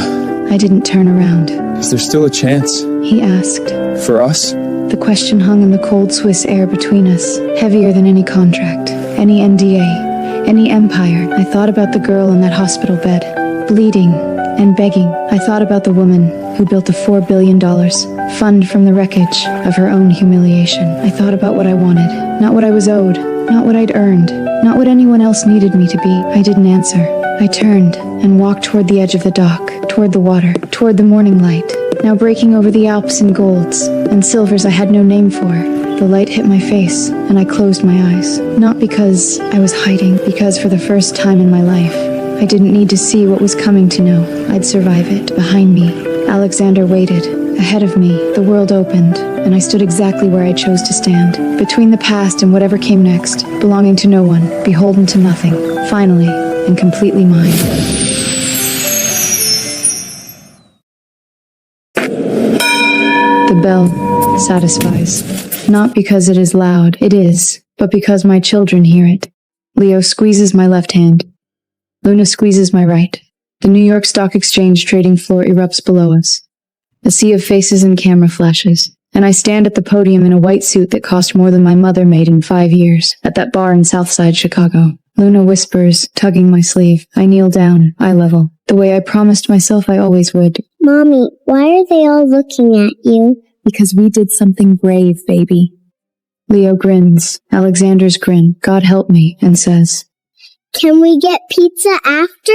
I didn't turn around. Is there still a chance? He asked. For us? The question hung in the cold Swiss air between us, heavier than any contract, any NDA, any empire. I thought about the girl in that hospital bed, bleeding and begging. I thought about the woman who built a $4 billion fund from the wreckage of her own humiliation. I thought about what I wanted, not what I was owed, not what I'd earned, not what anyone else needed me to be. I didn't answer. I turned and walked toward the edge of the dock, toward the water, toward the morning light, now breaking over the Alps in golds and silvers I had no name for. The light hit my face, and I closed my eyes. Not because I was hiding, because for the first time in my life, I didn't need to see what was coming to know. I'd survive it. Behind me, Alexander waited. Ahead of me, the world opened, and I stood exactly where I chose to stand, between the past and whatever came next, belonging to no one, beholden to nothing, finally, and completely mine. The bell satisfies. Not because it is loud, it is, but because my children hear it. Leo squeezes my left hand. Luna squeezes my right. The New York Stock Exchange trading floor erupts below us. A sea of faces and camera flashes, and I stand at the podium in a white suit that cost more than my mother made in 5 years, at that bar in Southside Chicago. Luna whispers, tugging my sleeve. I kneel down, eye level, the way I promised myself I always would. Mommy, why are they all looking at you? Because we did something brave, baby. Leo grins, Alexander's grin, God help me, and says, Can we get pizza after?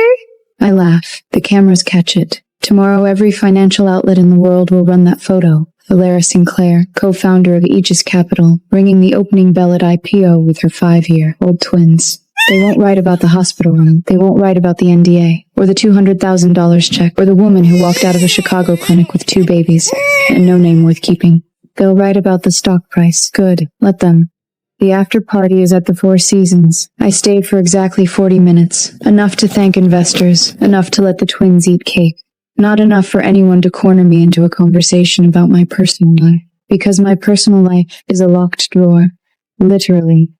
I laugh. The cameras catch it. Tomorrow, every financial outlet in the world will run that photo. Lara Sinclair, co-founder of Aegis Capital, ringing the opening bell at IPO with her 5-year-old twins. They won't write about the hospital room. They won't write about the NDA, or the $200,000 check, or the woman who walked out of a Chicago clinic with 2 babies, and no name worth keeping. They'll write about the stock price. Good. Let them. The after party is at the Four Seasons. I stayed for exactly 40 minutes. Enough to thank investors. Enough to let the twins eat cake. Not enough for anyone to corner me into a conversation about my personal life. Because my personal life is a locked drawer. Literally.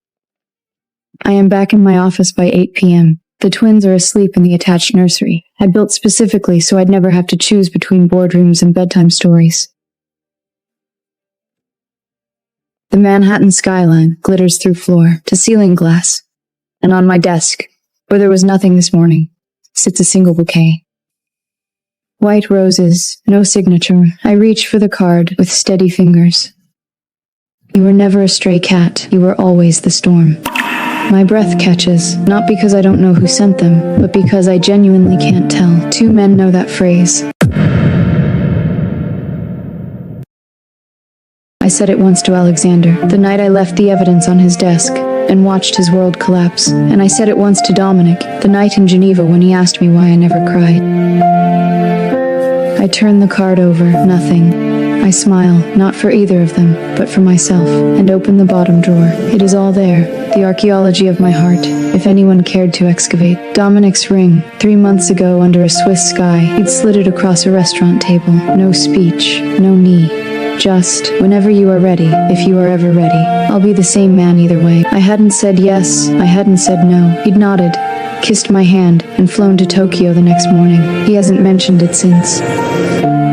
I am back in my office by 8 p.m. The twins are asleep in the attached nursery, I built specifically so I'd never have to choose between boardrooms and bedtime stories. The Manhattan skyline glitters through floor to ceiling glass, and on my desk, where there was nothing this morning, sits a single bouquet. White roses, no signature. I reach for the card with steady fingers. You were never a stray cat, you were always the storm. My breath catches, not because I don't know who sent them, but because I genuinely can't tell. 2 men know that phrase. I said it once to Alexander, the night I left the evidence on his desk and watched his world collapse. And I said it once to Dominic, the night in Geneva when he asked me why I never cried. I turn the card over, nothing. I smile, not for either of them, but for myself, and open the bottom drawer. It is all there, the archaeology of my heart, if anyone cared to excavate. Dominic's ring, 3 months ago under a Swiss sky, he'd slid it across a restaurant table. No speech, no knee. Just, whenever you are ready, if you are ever ready, I'll be the same man either way. I hadn't said yes, I hadn't said no. He'd nodded, kissed my hand, and flown to Tokyo the next morning. He hasn't mentioned it since.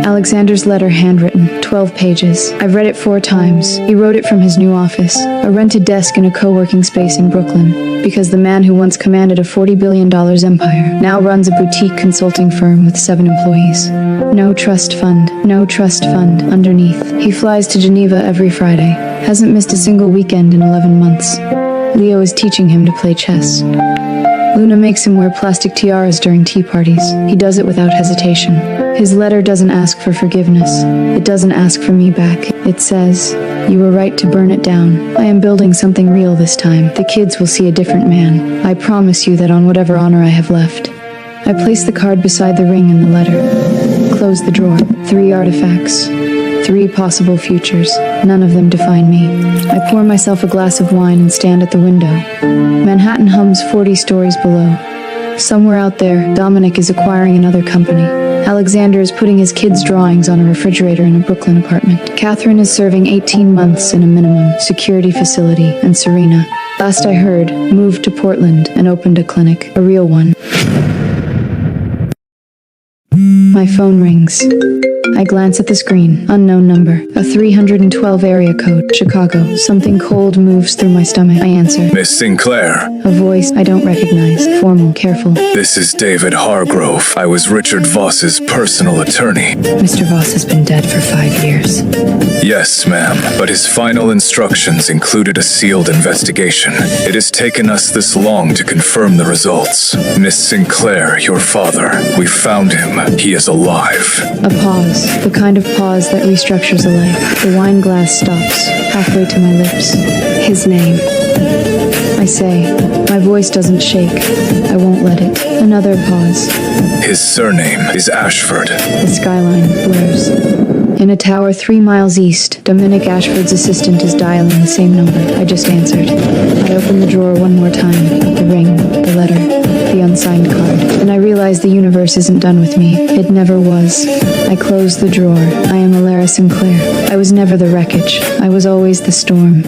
Alexander's letter handwritten, 12 pages. I've read it 4 times. He wrote it from his new office, a rented desk in a co-working space in Brooklyn, because the man who once commanded a $40 billion empire now runs a boutique consulting firm with 7 employees. No trust fund underneath. He flies to Geneva every Friday, hasn't missed a single weekend in 11 months. Leo is teaching him to play chess. Luna makes him wear plastic tiaras during tea parties. He does it without hesitation. His letter doesn't ask for forgiveness. It doesn't ask for me back. It says, "You were right to burn it down. I am building something real this time. The kids will see a different man. I promise you that on whatever honor I have left." I place the card beside the ring and the letter. Close the drawer. 3 artifacts. 3 possible futures. None of them define me. I pour myself a glass of wine and stand at the window. Manhattan hums 40 stories below. Somewhere out there, Dominic is acquiring another company. Alexander is putting his kids' drawings on a refrigerator in a Brooklyn apartment. Catherine is serving 18 months in a minimum security facility, and Serena, last I heard, moved to Portland and opened a clinic, a real one. My phone rings. I glance at the screen. Unknown number. A 312 area code. Chicago. Something cold moves through my stomach. I answer. Miss Sinclair. A voice I don't recognize. Formal, careful. This is David Hargrove. I was Richard Voss's personal attorney. Mr. Voss has been dead for 5 years. Yes, ma'am, but his final instructions included a sealed investigation. It has taken us this long to confirm the results. Miss Sinclair, your father, we found him. He is alive. A pause. The kind of pause that restructures a life. The wine glass stops, halfway to my lips. His name. I say, my voice doesn't shake. I won't let it. Another pause. His surname is Ashford. The skyline blurs. In a tower 3 miles east, Dominic Ashford's assistant is dialing the same number I just answered. I open the drawer one more time. The ring, the letter, the unsigned card. And I realize the universe isn't done with me. It never was. I close the drawer. I am Alara Sinclair. I was never the wreckage. I was always the storm.